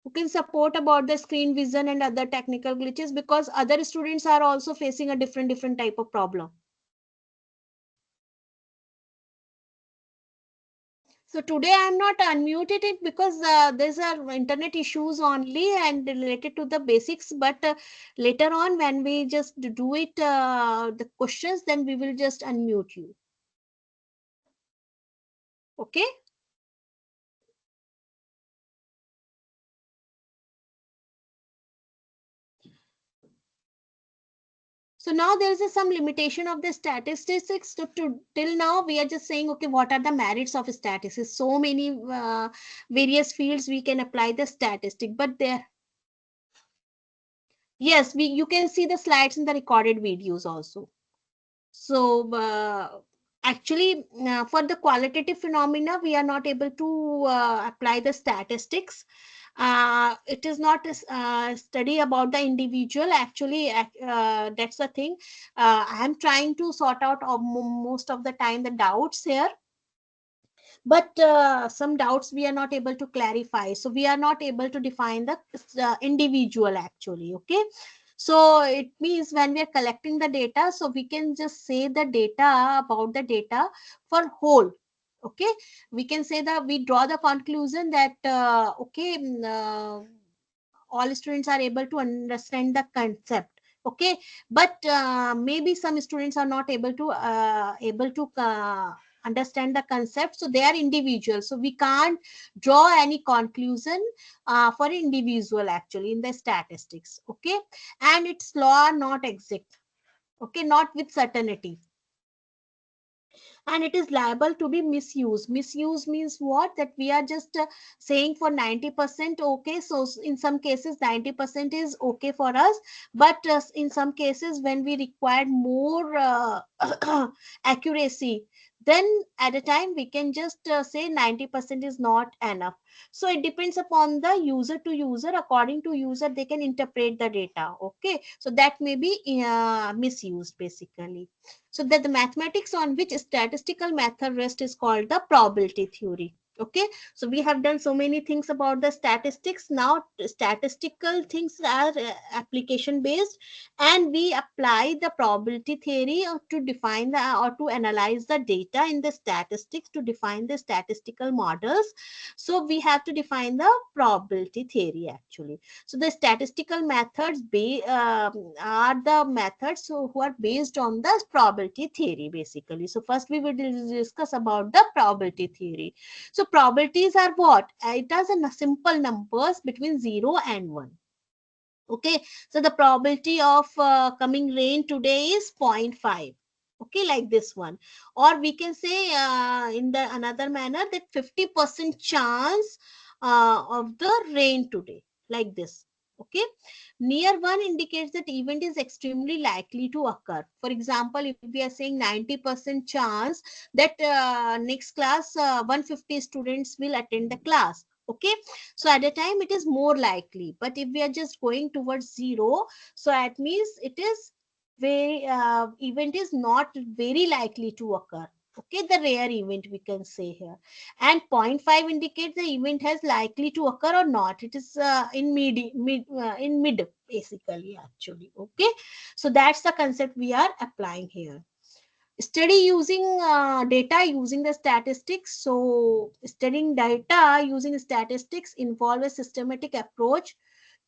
who can support about the screen vision and other technical glitches, because other students are also facing a different type of problem. So today I'm not unmuted it because there's are internet issues only and related to the basics. But later on, when we just do it, the questions, then we will just unmute you. Okay. So now there is some limitation of the statistics. Till now, we are just saying, okay, what are the merits of statistics? So many various fields we can apply the statistic, but there, yes, we you can see the slides in the recorded videos also. So actually, for the qualitative phenomena, we are not able to apply the statistics. It is not a study about the individual. Actually, that's the thing. I am trying to sort out most of the time the doubts here, but some doubts we are not able to clarify, so we are not able to define the individual actually. Okay, so it means when we are collecting the data, so we can just say the data about the data for whole. Okay, we can say that we draw the conclusion that okay, all students are able to understand the concept, Okay, but maybe some students are not able to understand the concept, so they are individual, so we can't draw any conclusion for individual actually in the statistics. Okay, and its law are not exact, okay, not with certainty, and it is liable to be misused. Misuse means what? That we are just saying for 90% okay, so in some cases 90% is okay for us, but in some cases when we require more accuracy, then at a time we can just say 90% is not enough. So it depends upon the user to user. According to user, they can interpret the data. Okay, so that may be misused basically. So that the mathematics on which statistical method rests is called the probability theory. Okay, so we have done so many things about the statistics. Now statistical things are application based, and we apply the probability theory to define the or to analyze the data in the statistics to define the statistical models. So we have to define the probability theory actually. So the statistical methods are the methods who are based on the probability theory basically. So first we will discuss about the probability theory. So probabilities are what? It has a simple numbers between 0 and 1. Okay, so the probability of coming rain today is 0.5. Okay, like this one. Or we can say in the another manner that 50% chance of the rain today, like this. Okay, near one indicates that event is extremely likely to occur. For example, if we are saying 90% chance that next class 150 students will attend the class. Okay, so at a time it is more likely, but if we are just going towards 0, so that means it is very event is not very likely to occur. Okay, the rare event we can say here. And zero point 0.5 indicates the event has likely to occur or not. It is in mid basically actually. Okay, so that's the concept we are applying here. Study using data using the statistics. So studying data using statistics involve a systematic approach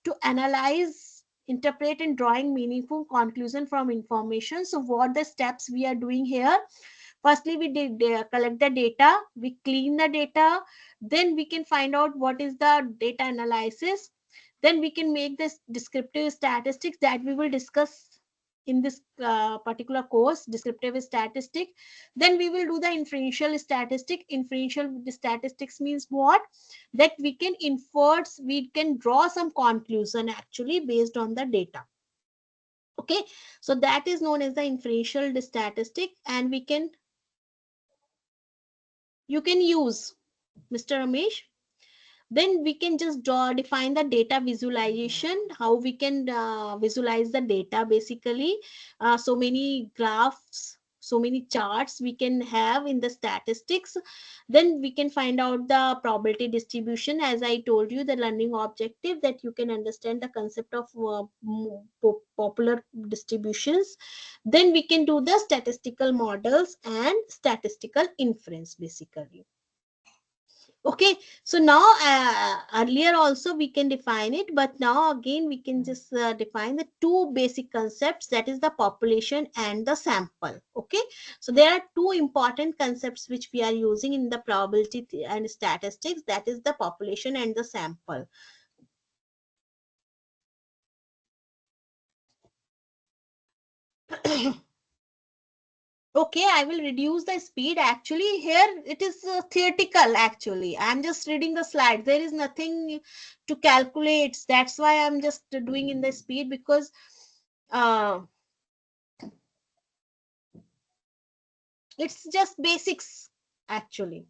to analyze, interpret, and drawing meaningful conclusion from information. So what the steps we are doing here? Firstly, we did collect the data, we clean the data, then we can find out what is the data analysis, then we can make this descriptive statistics that we will discuss in this particular course, descriptive statistic. Then we will do the inferential statistic. Inferential statistics means what? That we can infer, we can draw some conclusion actually based on the data. Okay, so that is known as the inferential statistic, and we can, you can use Mr. Ramesh. Then we can just define the data visualization, how we can visualize the data basically. So many graphs, so many charts we can have in the statistics. Then we can find out the probability distribution. As I told you, the learning objective, that you can understand the concept of popular distributions. Then we can do the statistical models and statistical inference basically. Okay, so now earlier also we can define it, but now again we can just define the two basic concepts, that is the population and the sample. Okay, so there are two important concepts which we are using in the probability and statistics, that is the population and the sample. Okay, I will reduce the speed. Actually, here it is theoretical. Actually, I'm just reading the slide. There is nothing to calculate. That's why I'm just doing in the speed, because it's just basics actually.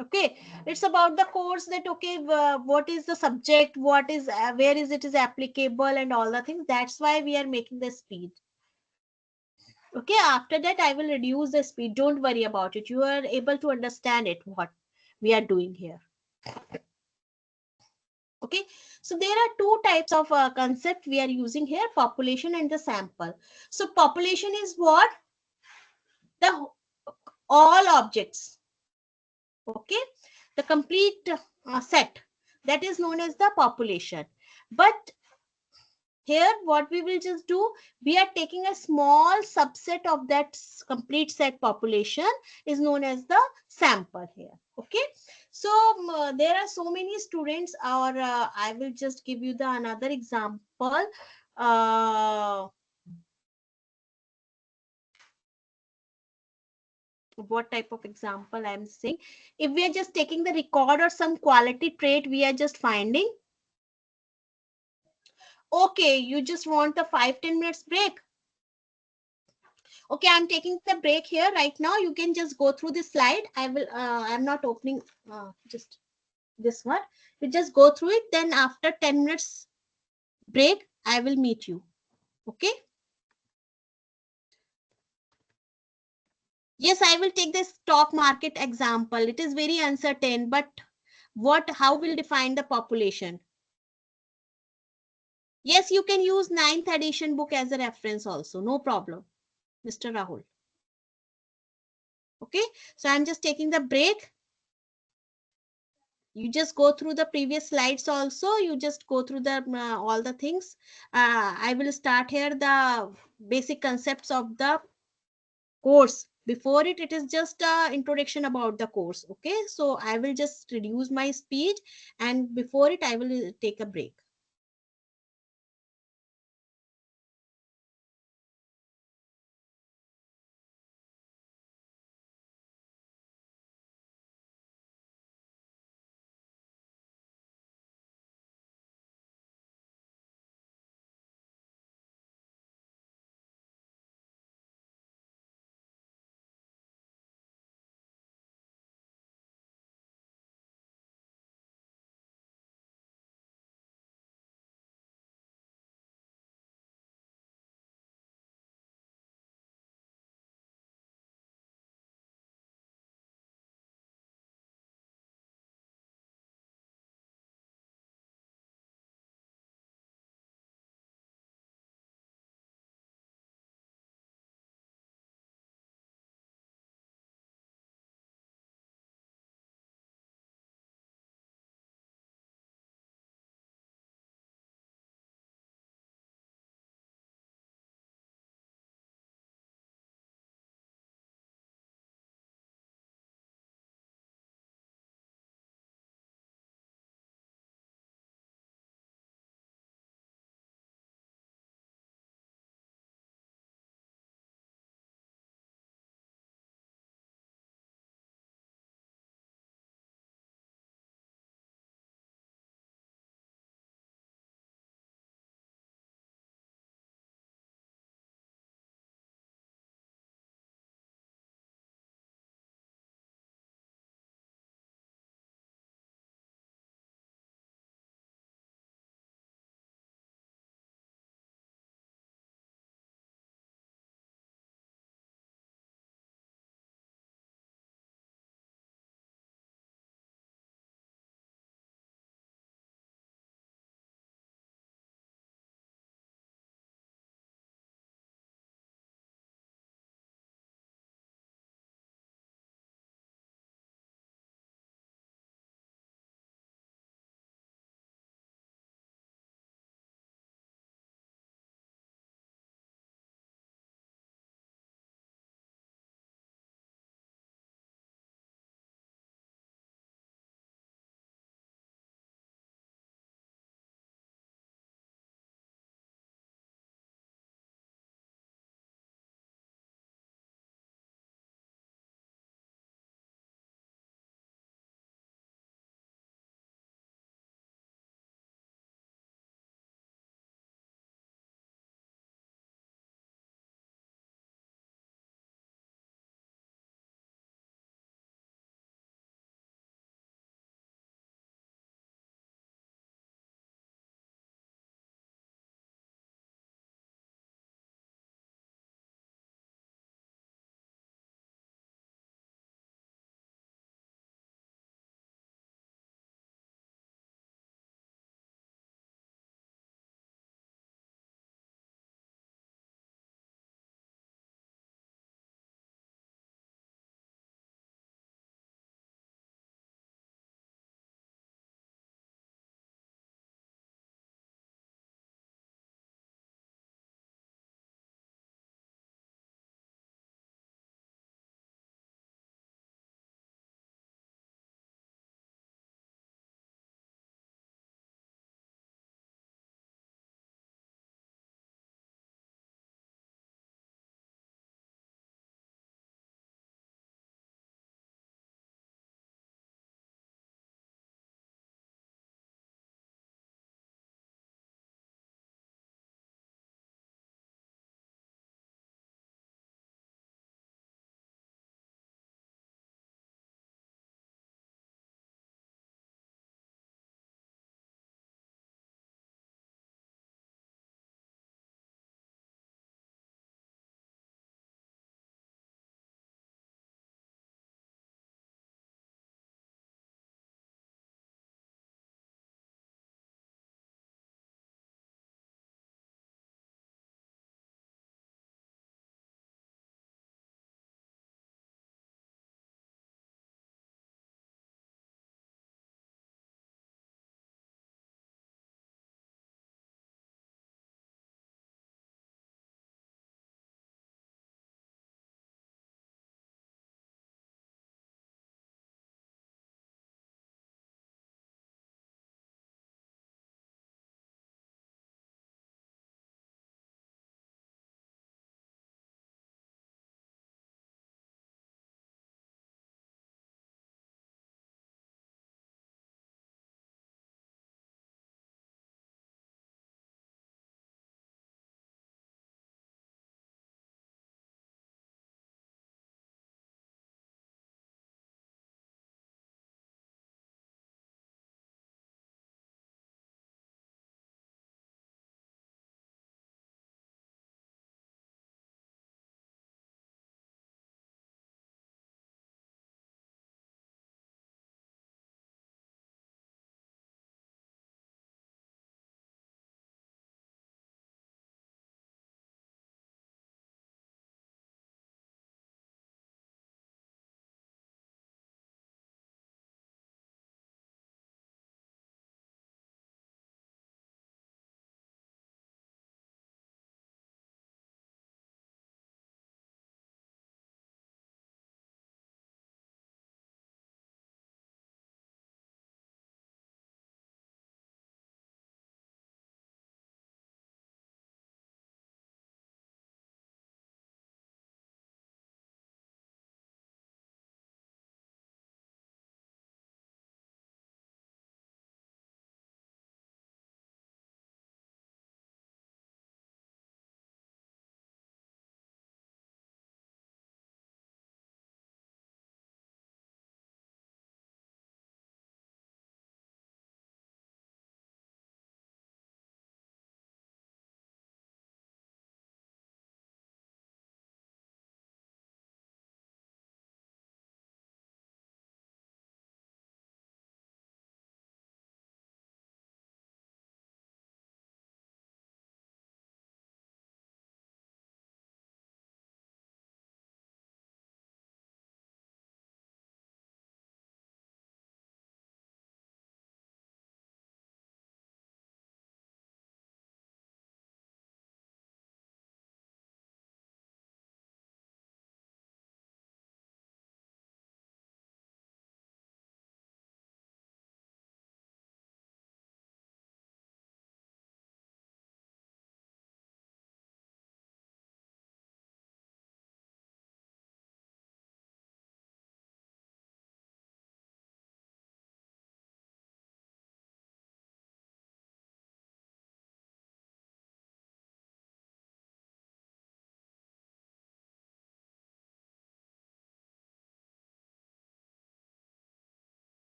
Okay, it's about the course, that okay, what is the subject, what is where is it is applicable, and all the things. That's why we are making the speed. Okay, after that I will reduce the speed. Don't worry about it. You are able to understand it, what we are doing here. Okay, so there are two types of concept we are using here, population and the sample. So population is what? The all objects. Okay, the complete set, that is known as the population. But Here, what we will just do, we are taking a small subset of that complete set population is known as the sample here. Okay. So there are so many students, or I will just give you the another example. What type of example I'm saying? If we are just taking the record or some quality trait, we are just finding. Okay, you just want a 5-10 minutes break. Okay, I'm taking the break here right now. You can just go through this slide. I'm not opening just this one. You just go through it. Then after 10 minutes break, I will meet you. Okay. Yes, I will take the stock market example. It is very uncertain, but how will define the population? Yes, you can use 9th edition book as a reference also. No problem, Mr. Rahul. Okay. So I'm just taking the break. You just go through the previous slides also. You just go through the all the things. I will start here the basic concepts of the course. Before it is just a introduction about the course. Okay, so I will just reduce my speech, and before it I will take a break.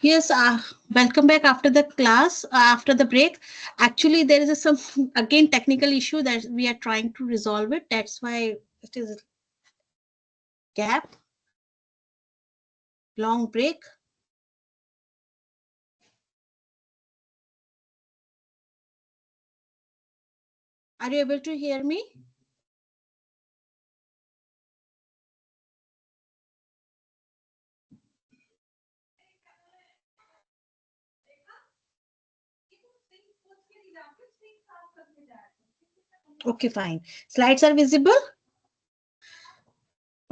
Yes, welcome back after the class, after the break. Actually, there is some again technical issue that we are trying to resolve it. That's why it is gap, long break. Are you able to hear me? Okay, fine. Slides are visible.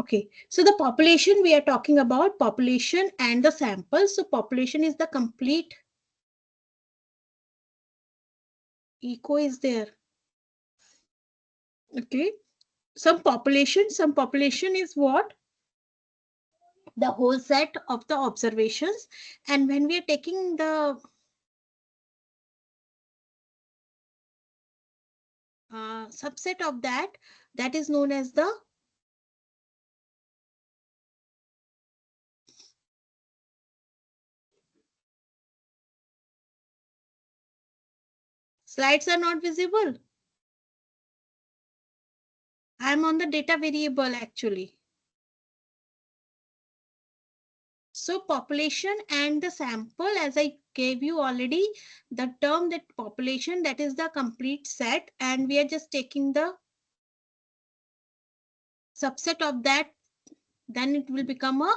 Okay, so the population we are talking about population and the sample. So population is the complete. Echo is there. Okay, some population is what? The whole set of the observations. And when we are taking the subset of that, that is known as the slides are not visible. I am on the data variable actually. So population and the sample, as I gave you already, the term that population, that is the complete set, and we are just taking the subset of that, then it will become a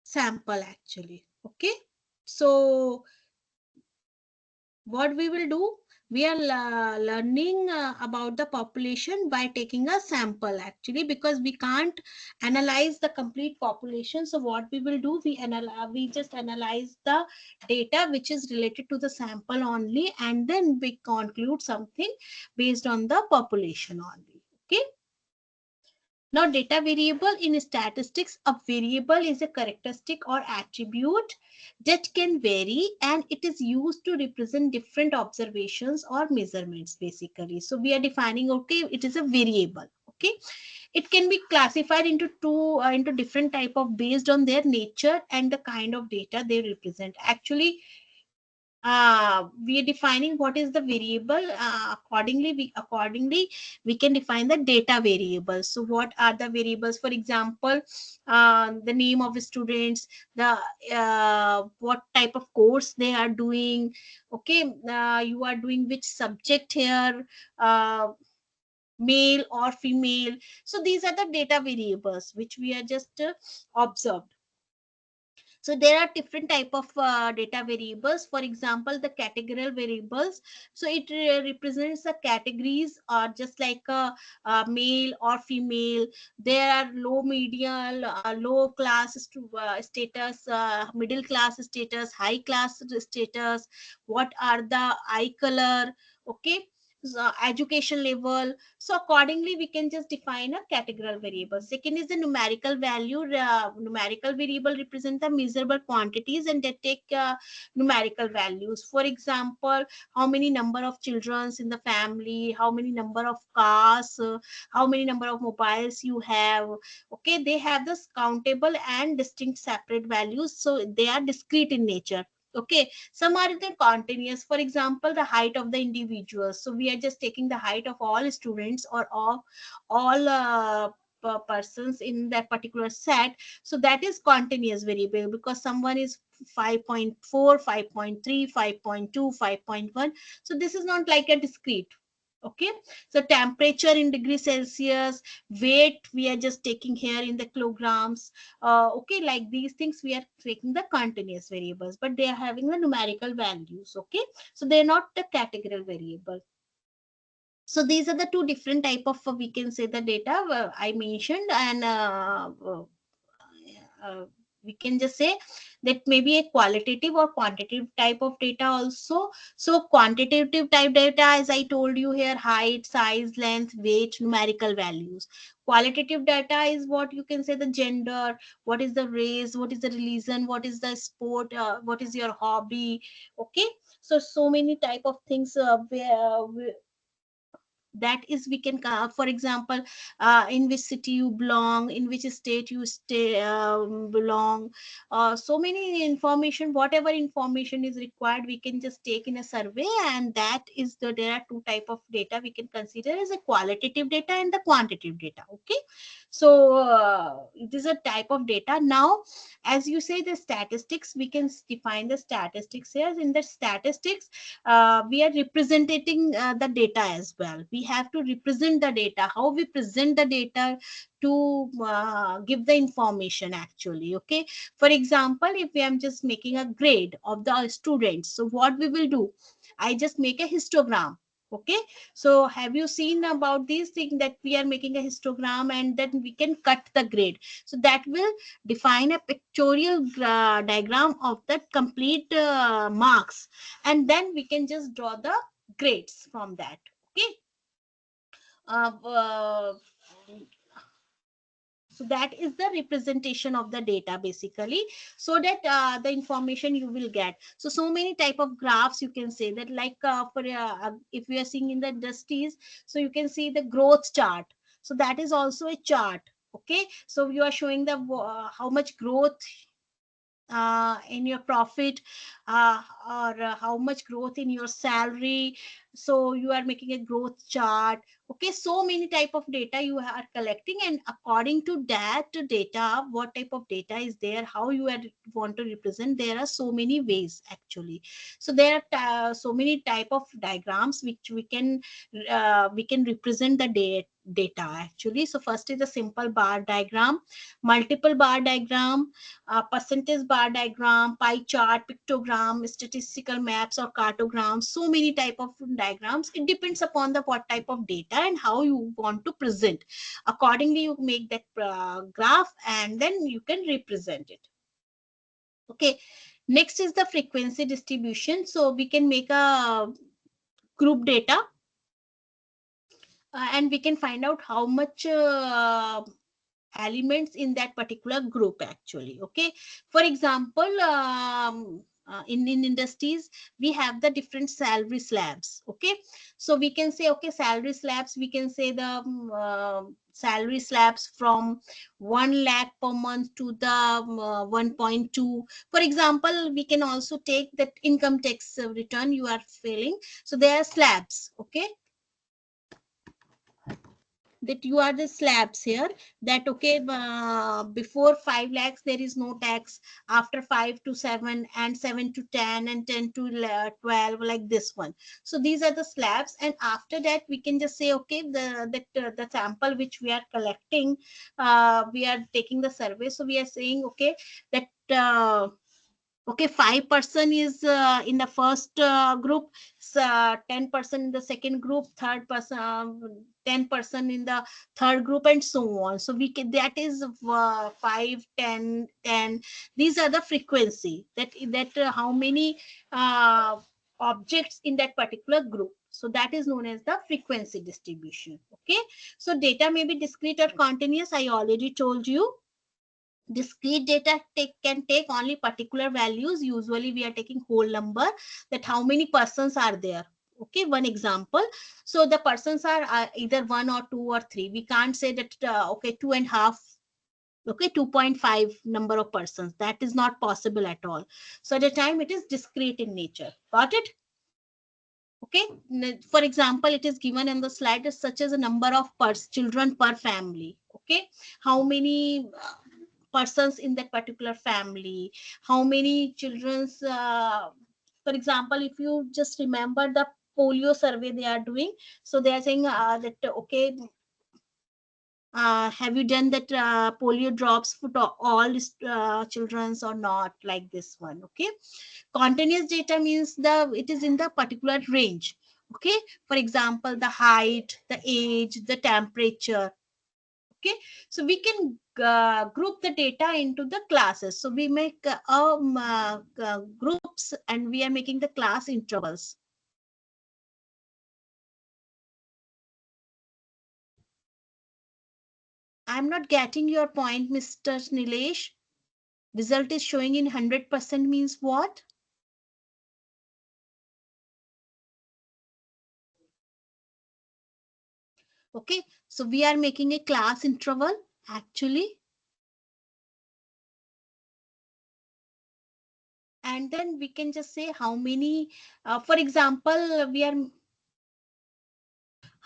sample actually. Okay, so what we will do, we are learning about the population by taking a sample actually, because we can't analyze the complete population. So what we will do, we just analyze the data which is related to the sample only, and then we conclude something based on the population only. Okay, now, data variable in statistics, a variable is a characteristic or attribute that can vary, and it is used to represent different observations or measurements basically. So we are defining, okay, it is a variable. Okay, it can be classified into into different type of based on their nature and the kind of data they represent. Actually, we are defining what is the variable. Accordingly we can define the data variables. So what are the variables? For example, the name of the students, the what type of course they are doing. Okay, you are doing which subject here, uh, male or female. So these are the data variables which we are just observed. So there are different type of data variables. For example, the categorical variables. So it represents the categories, just like male or female. There are low, medium, low class status, middle class status, high class status. What are the eye color? Okay, so education level. So accordingly, we can just define a categorical variable. Second is the numerical value. Numerical variable represent the measurable quantities, and they take numerical values. For example, how many number of children in the family, how many number of cars, how many number of mobiles you have. Okay, they have this countable and distinct separate values. So they are discrete in nature. Okay, some are the continuous. For example, the height of the individuals. So we are just taking the height of all students or of all persons in that particular set. So that is continuous variable, because someone is 5.4, 5.3, 5.2, 5.1. So this is not like a discrete. Okay, so temperature in degrees Celsius, weight we are just taking here in the kilograms. Okay, like these things we are taking the continuous variables, but they are having the numerical values. Okay, so they're not the categorical variable. So these are the two different type of we can say the data I mentioned. And uh, we can just say that maybe a qualitative or quantitative type of data also. So quantitative type data, as I told you here, height, size, length, weight, numerical values. Qualitative data is what you can say the gender, what is the race, what is the religion, what is the sport, what is your hobby. Okay, so so many type of things That is, we can, for example, in which city you belong, in which state you stay, belong, so many information, whatever information is required, we can just take in a survey. And that is there are two type of data we can consider as a qualitative data and the quantitative data. Okay, so it is a type of data. Now, as you say, the statistics, we can define the statistics here. In the statistics, we are representing the data as well. We have to represent the data, how we present the data to give the information actually. Okay, for example, if I am just making a grade of the students, so what we will do, I just make a histogram. Okay, so have you seen about these things, that we are making a histogram and then we can cut the grade? So that will define a pictorial diagram of the complete marks, and then we can just draw the grades from that. Okay, uh, uh, so that is the representation of the data basically, so that the information you will get. So many type of graphs you can say that, like for if we are seeing in the industries, so you can see the growth chart. So that is also a chart. Okay, so you are showing the how much growth in your profit, or how much growth in your salary. So you are making a growth chart. Okay, so many type of data you are collecting, and according to that data, what type of data is there, how you are want to represent, there are so many ways actually. So there are so many type of diagrams which we can represent the data actually. So first is the simple bar diagram, multiple bar diagram, percentage bar diagram, pie chart, pictogram, statistical maps or cartograms. So many type of diagrams. It depends upon the what type of data and how you want to present. Accordingly, you make that graph and then you can represent it. Okay. Next is the frequency distribution. So we can make a group data, and we can find out how much elements in that particular group actually. Okay, for example, in industries we have the different salary slabs. Okay, so we can say, okay, salary slabs, we can say the salary slabs from 1 lakh per month to the 1.2. For example, we can also take that income tax return you are filling. So there are slabs. Okay, that you are the slabs here, that okay, before 5 lakhs there is no tax, after 5 to 7, and 7 to 10, and 10 to 12, like this one. So these are the slabs, and after that we can just say, okay, the sample which we are collecting, we are taking the survey, so we are saying, okay, that okay, 5% is in the first group, 10% in the second group, third person, 10% in the third group, and so on. So we can, that is 5, 10, 10. These are the frequency, that how many objects in that particular group. So that is known as the frequency distribution. Okay, so data may be discrete or continuous, I already told you. Discrete data can take only particular values. Usually we are taking whole number, that how many persons are there. Okay, one example. So the persons are either 1 or 2 or 3. We can't say that okay, 2.5, okay, 2.5 number of persons. That is not possible at all. So at the time it is discrete in nature. Got it? Okay, for example, it is given in the slide as such as a number of children per family. Okay, how many persons in that particular family, how many children's, for example, if you just remember the polio survey they are doing, so they are saying that okay, have you done that polio drops for all children's or not, like this one. Okay, continuous data means it is in the particular range. Okay, for example, the height, the age, the temperature. Okay, so we can group the data into the classes. So we make groups, and we are making the class intervals. I'm not getting your point, Mr. Nilesh. Result is showing in 100% means what? Okay, so we are making a class interval actually. And then we can just say how many, for example, we are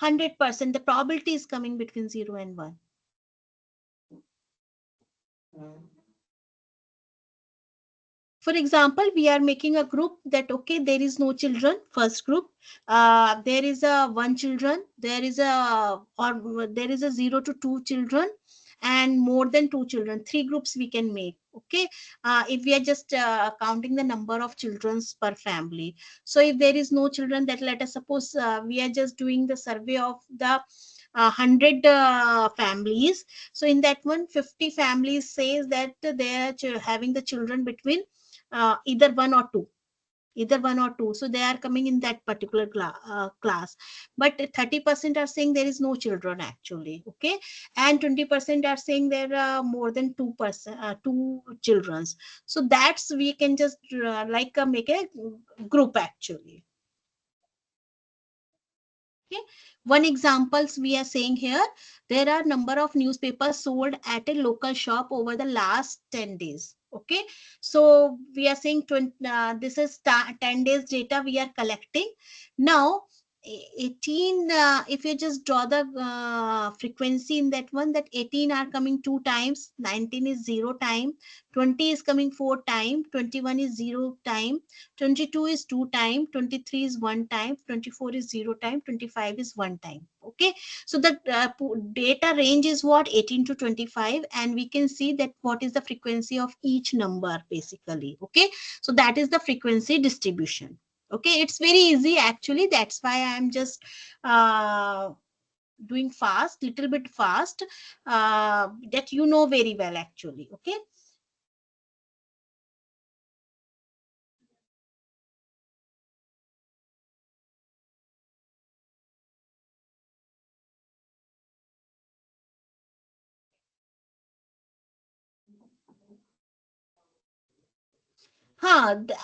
100%, the probability is coming between 0 and 1. For example, we are making a group that, okay, there is no children, first group, there is a one children, there is a, or there is a 0 to 2 children, and more than 2 children, 3 groups we can make. Okay, if we are just counting the number of children per family. So if there is no children, that let us suppose we are just doing the survey of the 100 families. So in that one, 50 families says that they are having the children between either one or two, so they are coming in that particular class. But 30% are saying there is no children actually. Okay, and 20% are saying there are more than 2%, 2 children. So that's, we can just make a group actually. Okay, one examples we are saying here, there are number of newspapers sold at a local shop over the last 10 days. Okay, so we are saying 20, this is 10 days data we are collecting. Now 18, if you just draw the frequency in that one, that 18 are coming 2 times, 19 is 0 time, 20 is coming 4 time, 21 is 0 time, 22 is 2 time, 23 is 1 time, 24 is 0 time, 25 is 1 time. Okay, so the data range is what, 18 to 25, and we can see that what is the frequency of each number basically. Okay, so that is the frequency distribution. Okay, it's very easy actually, that's why I'm just doing fast, little bit fast, that you know very well actually. Okay,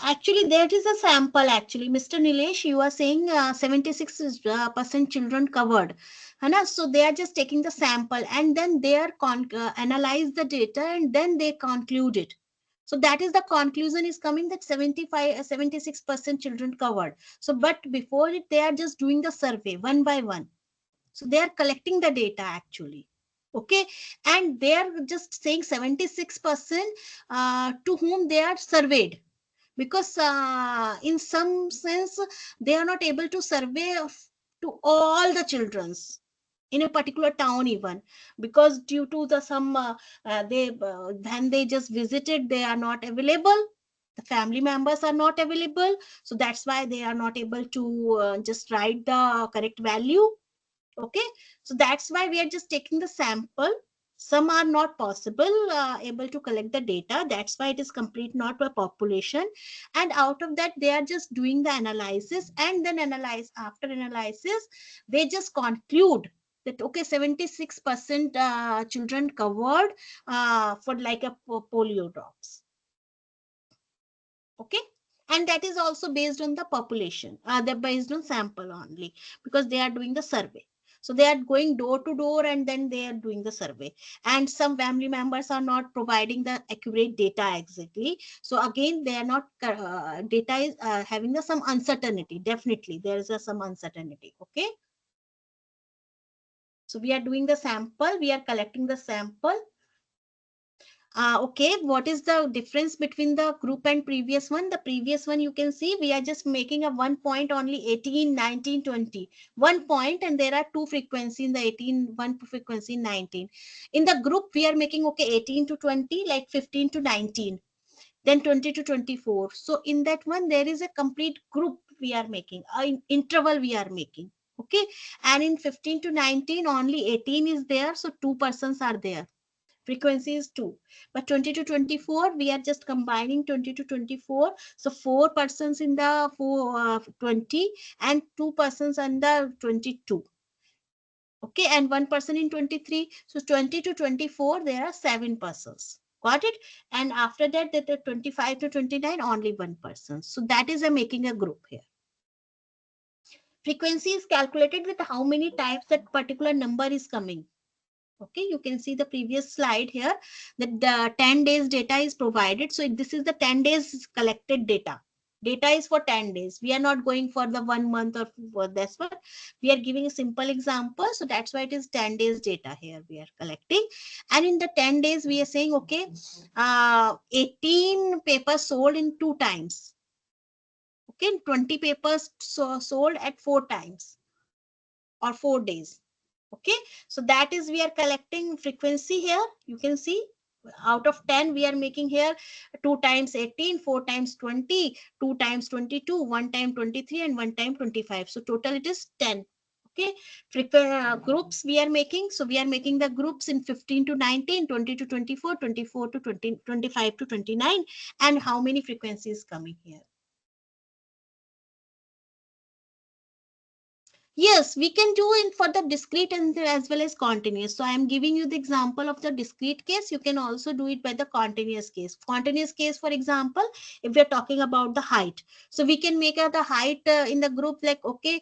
actually, that is a sample. Actually, Mr. Nilesh, you are saying 76% children covered. है ना? So they are just taking the sample and then they are analyze the data and then they conclude it. So that is the conclusion is coming that 76% children covered. So, but before it, they are just doing the survey one by one. So they are collecting the data actually. Okay, and they are just saying 76% to whom they are surveyed, because in some sense they are not able to survey to all the children's in a particular town even, because due to the some they when they just visited, they are not available, the family members are not available, so that's why they are not able to just write the correct value. Okay, so that's why we are just taking the sample. Some are not possible able to collect the data, that's why it is complete not a population. And out of that, they are just doing the analysis, and then analyze, after analysis they just conclude that okay, 76% children covered for like a polio drops. Okay, and that is also based on the population, they're based on sample only, because they are doing the survey. So they are going door to door and then they are doing the survey, and some family members are not providing the accurate data exactly. So again, they are not data is having the some uncertainty, definitely there is some uncertainty. Okay, so we are doing the sample, we are collecting the sample. Okay, what is the difference between the group and previous one? The previous one, you can see we are just making a 1 point only, 18, 19, 20. 1 point, and there are 2 frequency in the 18, 1 frequency 19. In the group, we are making okay 18 to 20, like 15 to 19, then 20 to 24. So in that one, there is a complete group we are making, an interval we are making. Okay, and in 15 to 19, only 18 is there, so 2 persons are there, frequency is 2. But 20 to 24, we are just combining 20 to 24, so 4 persons in the 20 and 2 persons in the 22. Okay, and 1 person in 23, so 20 to 24 there are 7 persons, got it. And after that, the 25 to 29, only 1 person. So that is a making a group here. Frequency is calculated with how many times that particular number is coming. Okay, you can see the previous slide here that the 10 days data is provided. So this is the 10 days collected data. Data is for 10 days. We are not going for the 1 month or for this one. We are giving a simple example. So that's why it is 10 days data here we are collecting. And in the 10 days, we are saying, okay, 18 papers sold in 2 times. Okay, 20 papers sold at 4 times or 4 days. Okay, so that is we are collecting frequency here. You can see out of 10 we are making here 2 times 18, 4 times 20, 2 times 22, 1 time 23 and 1 time 25. So total it is 10. Okay, groups we are making. So we are making the groups in 15 to 19, 20 to 24, 24 to 20, 25 to 29, and how many frequencies coming here. Yes, we can do it for the discrete and as well as continuous. So I am giving you the example of the discrete case. You can also do it by the continuous case. Continuous case, for example, if we are talking about the height. So we can make the height in the group like, okay,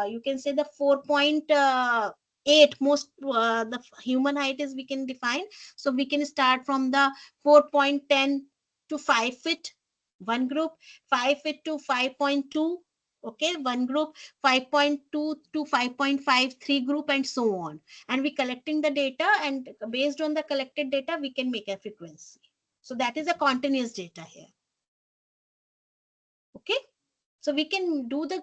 you can say the 4.8 most the human height is we can define. So we can start from the 4.10 to 5 feet, one group, 5 feet to 5.2. Okay, one group, 5.2 to 5.53 group, and so on. And we collecting the data, and based on the collected data we can make a frequency. So that is a continuous data here. Okay, so we can do the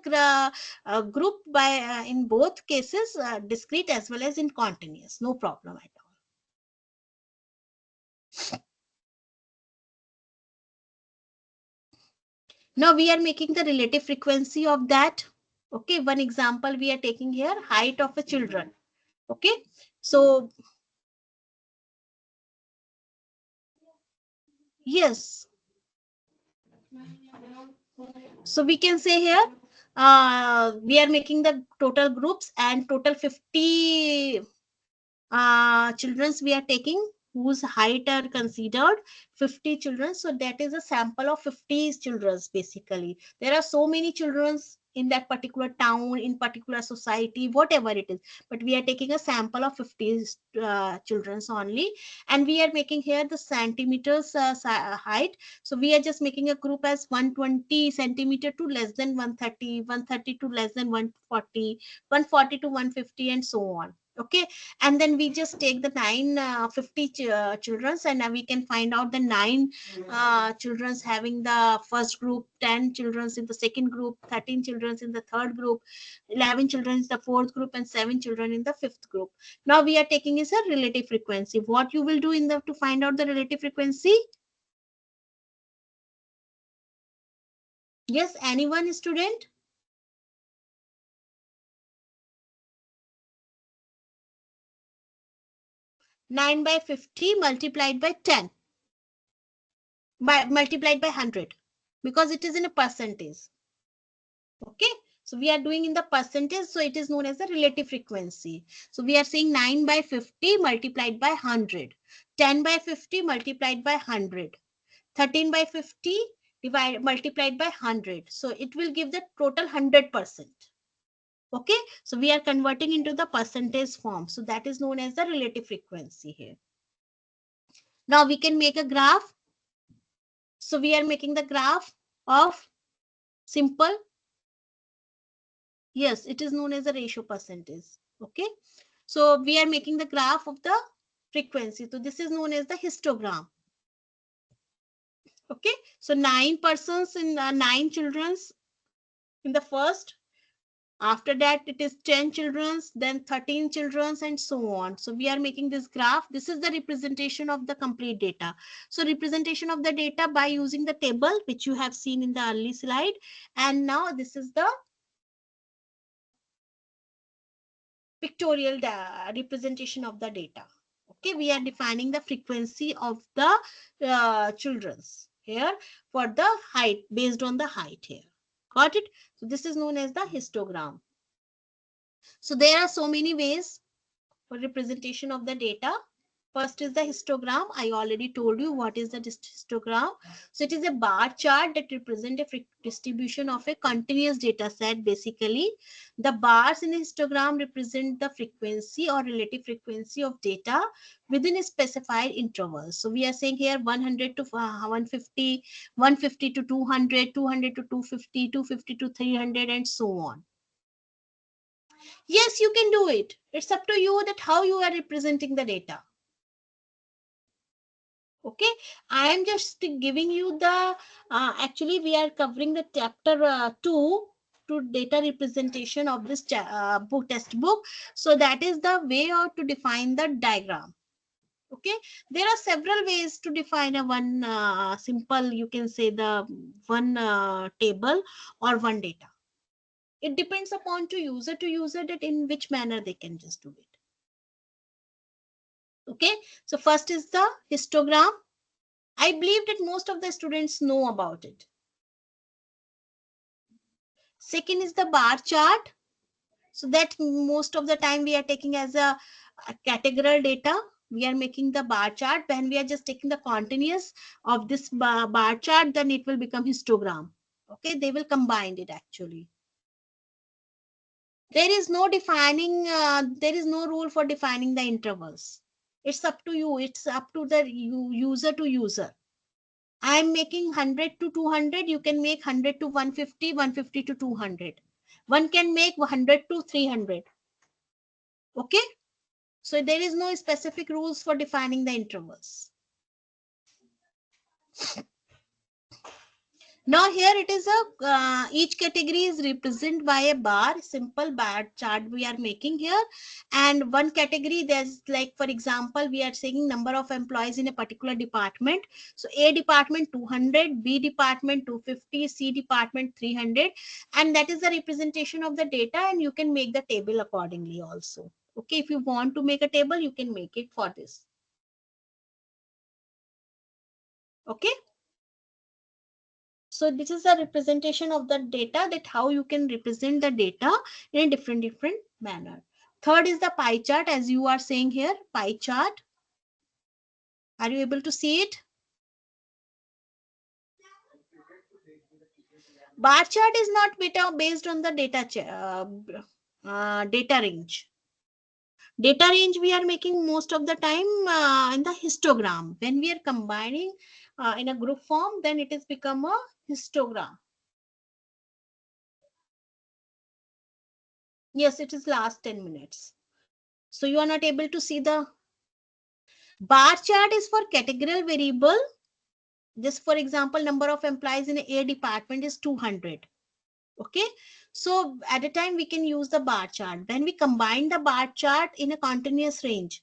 group by in both cases, discrete as well as in continuous, no problem at all. Now we are making the relative frequency of that. Okay, one example we are taking here, height of a children. Okay, so yes, so we can say here, we are making the total groups and total 50 childrens we are taking whose height are considered 50 children. So that is a sample of 50 childrens. Basically there are so many childrens in that particular town, in particular society, whatever it is, but we are taking a sample of 50 childrens only, and we are making here the centimeters height. So we are just making a group as 120 centimeter to less than 130, 130 to less than 140, 140 to 150, and so on. Okay, and then we just take the 50 children, and now we can find out the 9 children's having the first group, 10 children's in the second group, 13 children's in the third group, 11 children in the fourth group, and 7 children in the fifth group. Now we are taking is a relative frequency. What you will do in the to find out the relative frequency? Yes, anyone student? 9 by 50 multiplied by 10 by multiplied by 100, because it is in a percentage. Okay, so we are doing in the percentage, so it is known as the relative frequency. So we are saying 9 by 50 multiplied by 100, 10 by 50 multiplied by 100, 13 by 50 multiplied by 100. So it will give the total 100%. Okay, so we are converting into the percentage form. So that is known as the relative frequency here. Now we can make a graph. So we are making the graph of simple. Yes, it is known as a ratio percentage. Okay, so we are making the graph of the frequency. So this is known as the histogram. Okay, so 9 persons in 9 children's in the first. After that, it is 10 children's, then 13 children's, and so on. So we are making this graph. This is the representation of the complete data. So representation of the data by using the table, which you have seen in the early slide. And now this is the pictorial representation of the data. Okay, we are defining the frequency of the children's here for the height, based on the height here. Got it? So this is known as the histogram. So there are so many ways for representation of the data. First is the histogram. I already told you what is the histogram. So it is a bar chart that represent a distribution of a continuous data set. Basically, the bars in a histogram represent the frequency or relative frequency of data within a specified interval. So we are saying here 100 to 150, 150 to 200, 200 to 250, 250 to 300, and so on. Yes, you can do it. It's up to you that how you are representing the data. Okay, I am just giving you the actually we are covering the chapter 2 to data representation of this book, test book. So that is the way or to define the diagram. Okay, there are several ways to define a one simple, you can say the one table or one data. It depends upon to user that in which manner they can just do it. Okay, so first is the histogram. I believe that most of the students know about it. Second is the bar chart. So that most of the time we are taking as a categorical data. We are making the bar chart. When we are just taking the continuous of this bar chart, then it will become histogram. Okay, they will combine it actually. There is no defining, there is no rule for defining the intervals. It's up to you. It's up to the user to user. I'm making 100 to 200. You can make 100 to 150, 150 to 200. One can make 100 to 300. Okay. So there is no specific rules for defining the intervals. Now here it is a each category is represented by a bar, simple bar chart we are making here, and one category there's like for example we are saying number of employees in a particular department. So A department 200, B department 250, C department 300, and that is the representation of the data, and you can make the table accordingly also. Okay, if you want to make a table, you can make it for this. Okay. So this is a representation of the data, that how you can represent the data in a different manner. Third is the pie chart, as you are saying here, pie chart. Are you able to see it? Bar chart is not based on the data range. Data range we are making most of the time in the histogram. When we are combining in a group form, then it is become a histogram. Yes, it is last 10 minutes. So you are not able to see the bar chart is for categorical variable. Just for example, number of employees in A department is 200. Okay. So at a time we can use the bar chart. Then we combine the bar chart in a continuous range.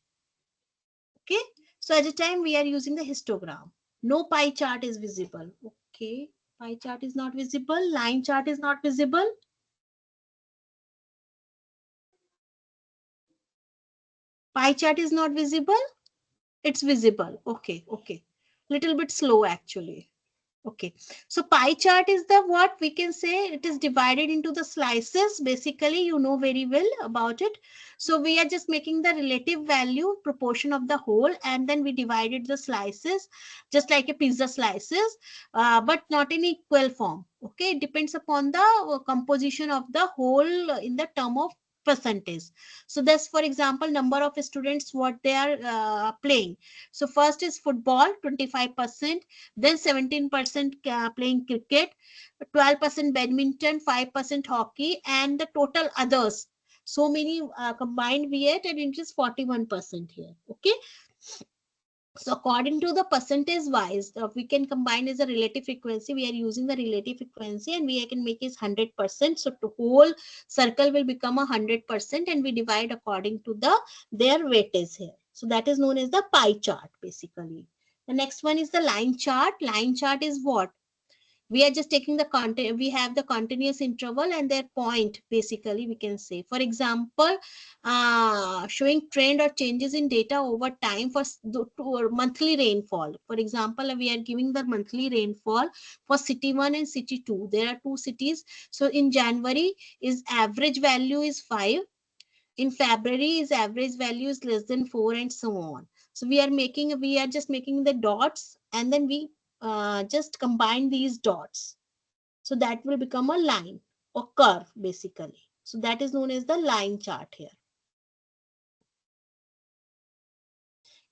Okay. So at a time we are using the histogram. No pie chart is visible. Okay. Pie chart is not visible. Line chart is not visible. Pie chart is not visible. It's visible. Okay. Okay. Little bit slow actually. Okay, so pie chart is the what we can say it is divided into the slices. Basically, you know very well about it. So we are just making the relative value proportion of the whole, and then we divided the slices just like a pizza slices, but not in equal form. Okay, it depends upon the composition of the whole in the term of percentage. So that's for example number of students what they are playing. So first is football 25%, then 17% playing cricket, 12% badminton, 5% hockey, and the total others. So many combined we had, and it is 41% here. Okay. So according to the percentage wise, we can combine as a relative frequency. We are using the relative frequency, and we can make is 100%. So the whole circle will become 100%, and we divide according to the their weightage here. So that is known as the pie chart basically. The next one is the line chart. Line chart is what? We are just taking the content, we have the continuous interval and their point basically we can say. For example, showing trend or changes in data over time for monthly rainfall. For example, we are giving the monthly rainfall for city 1 and city 2. There are two cities. So in January is average value is 5. In February is average value is less than 4, and so on. So we are just making the dots, and then we just combine these dots. So that will become a line or curve basically. So that is known as the line chart here.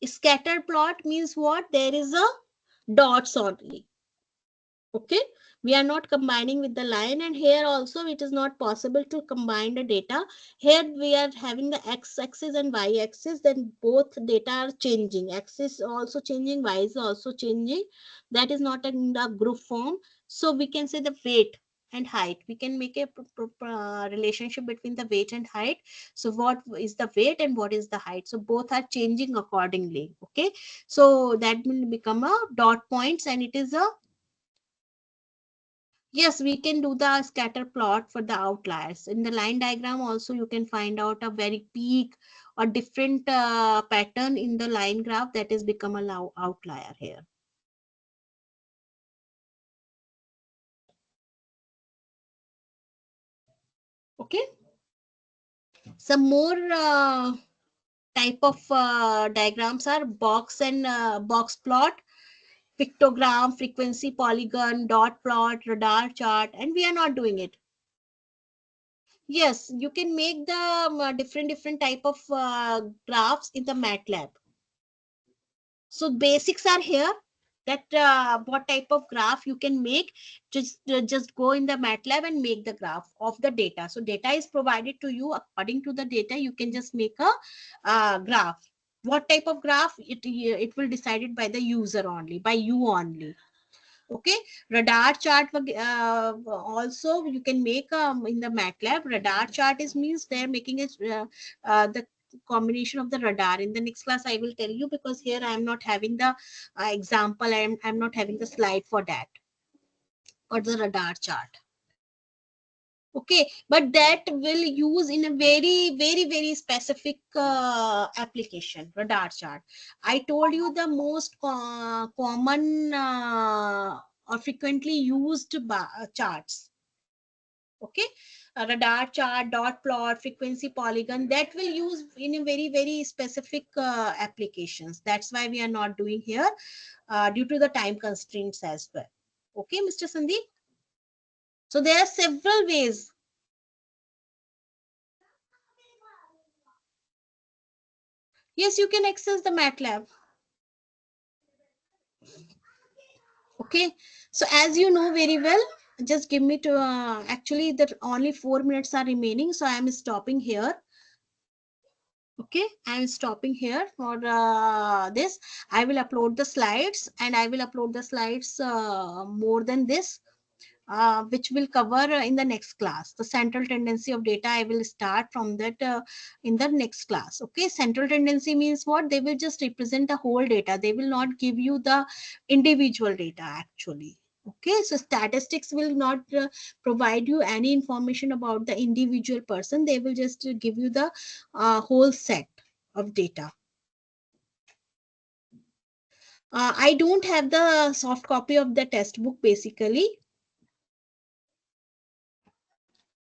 Scatter plot means what? There is a dots only. Okay, we are not combining with the line, and here also it is not possible to combine the data. Here we are having the x-axis and y-axis, then both data are changing. X is also changing, y is also changing. That is not in the group form. So we can say the weight and height. We can make a relationship between the weight and height. So what is the weight and what is the height? So both are changing accordingly. Okay, so that will become a dot points, and it is a, yes, we can do the scatter plot for the outliers. In the line diagram also, you can find out a very peak or different pattern in the line graph that has become a outlier here. Okay. Some more type of diagrams are box and box plot, pictogram, frequency polygon, dot plot, radar chart, and we are not doing it. Yes, you can make the different type of graphs in the MATLAB. So basics are here, that what type of graph you can make. Just go in the MATLAB and make the graph of the data. So data is provided to you. According to the data, you can just make a graph. What type of graph, it will decided by the user only, by you only. Okay, radar chart also you can make in the MATLAB. Radar chart is means they're making it the combination of the radar. In the next class I will tell you, because here I am not having the example. I'm not having the slide for that, or the radar chart. Okay, but that will use in a very specific application. Radar chart, I told you the most common or frequently used charts. Okay, a radar chart, dot plot, frequency polygon, that will use in a very specific applications. That's why we are not doing here due to the time constraints as well. Okay, Mr. Sandeep. So there are several ways. Yes, you can access the MATLAB. Okay, so as you know very well, just give me to actually that only 4 minutes are remaining, so I am stopping here. Okay, I am stopping here for this. I will upload the slides, and I will upload the slides more than this, which will cover in the next class. The central tendency of data, I will start from that in the next class. Okay, central tendency means what? They will just represent the whole data. They will not give you the individual data actually. Okay, so statistics will not provide you any information about the individual person. They will just give you the whole set of data. I don't have the soft copy of the test book basically.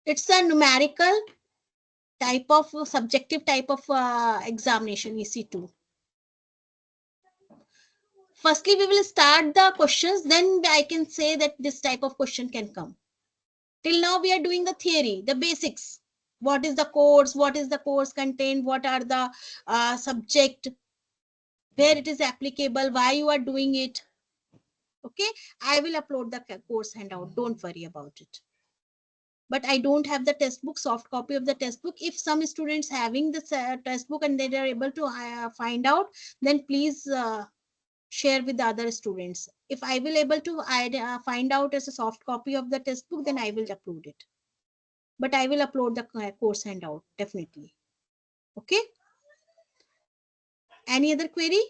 It's a numerical type of subjective type of examination, EC2. Firstly, we will start the questions, then I can say that this type of question can come. Till now, we are doing the theory, the basics. What is the course? What is the course content? What are the subject? Where it is applicable? Why you are doing it? Okay, I will upload the course handout. Don't worry about it. But I don't have the test book, soft copy of the test book. If some students having the test book and they are able to find out, then please share with the other students. If I will able to find out as a soft copy of the test book, then I will upload it. But I will upload the course handout definitely. Okay. Any other query?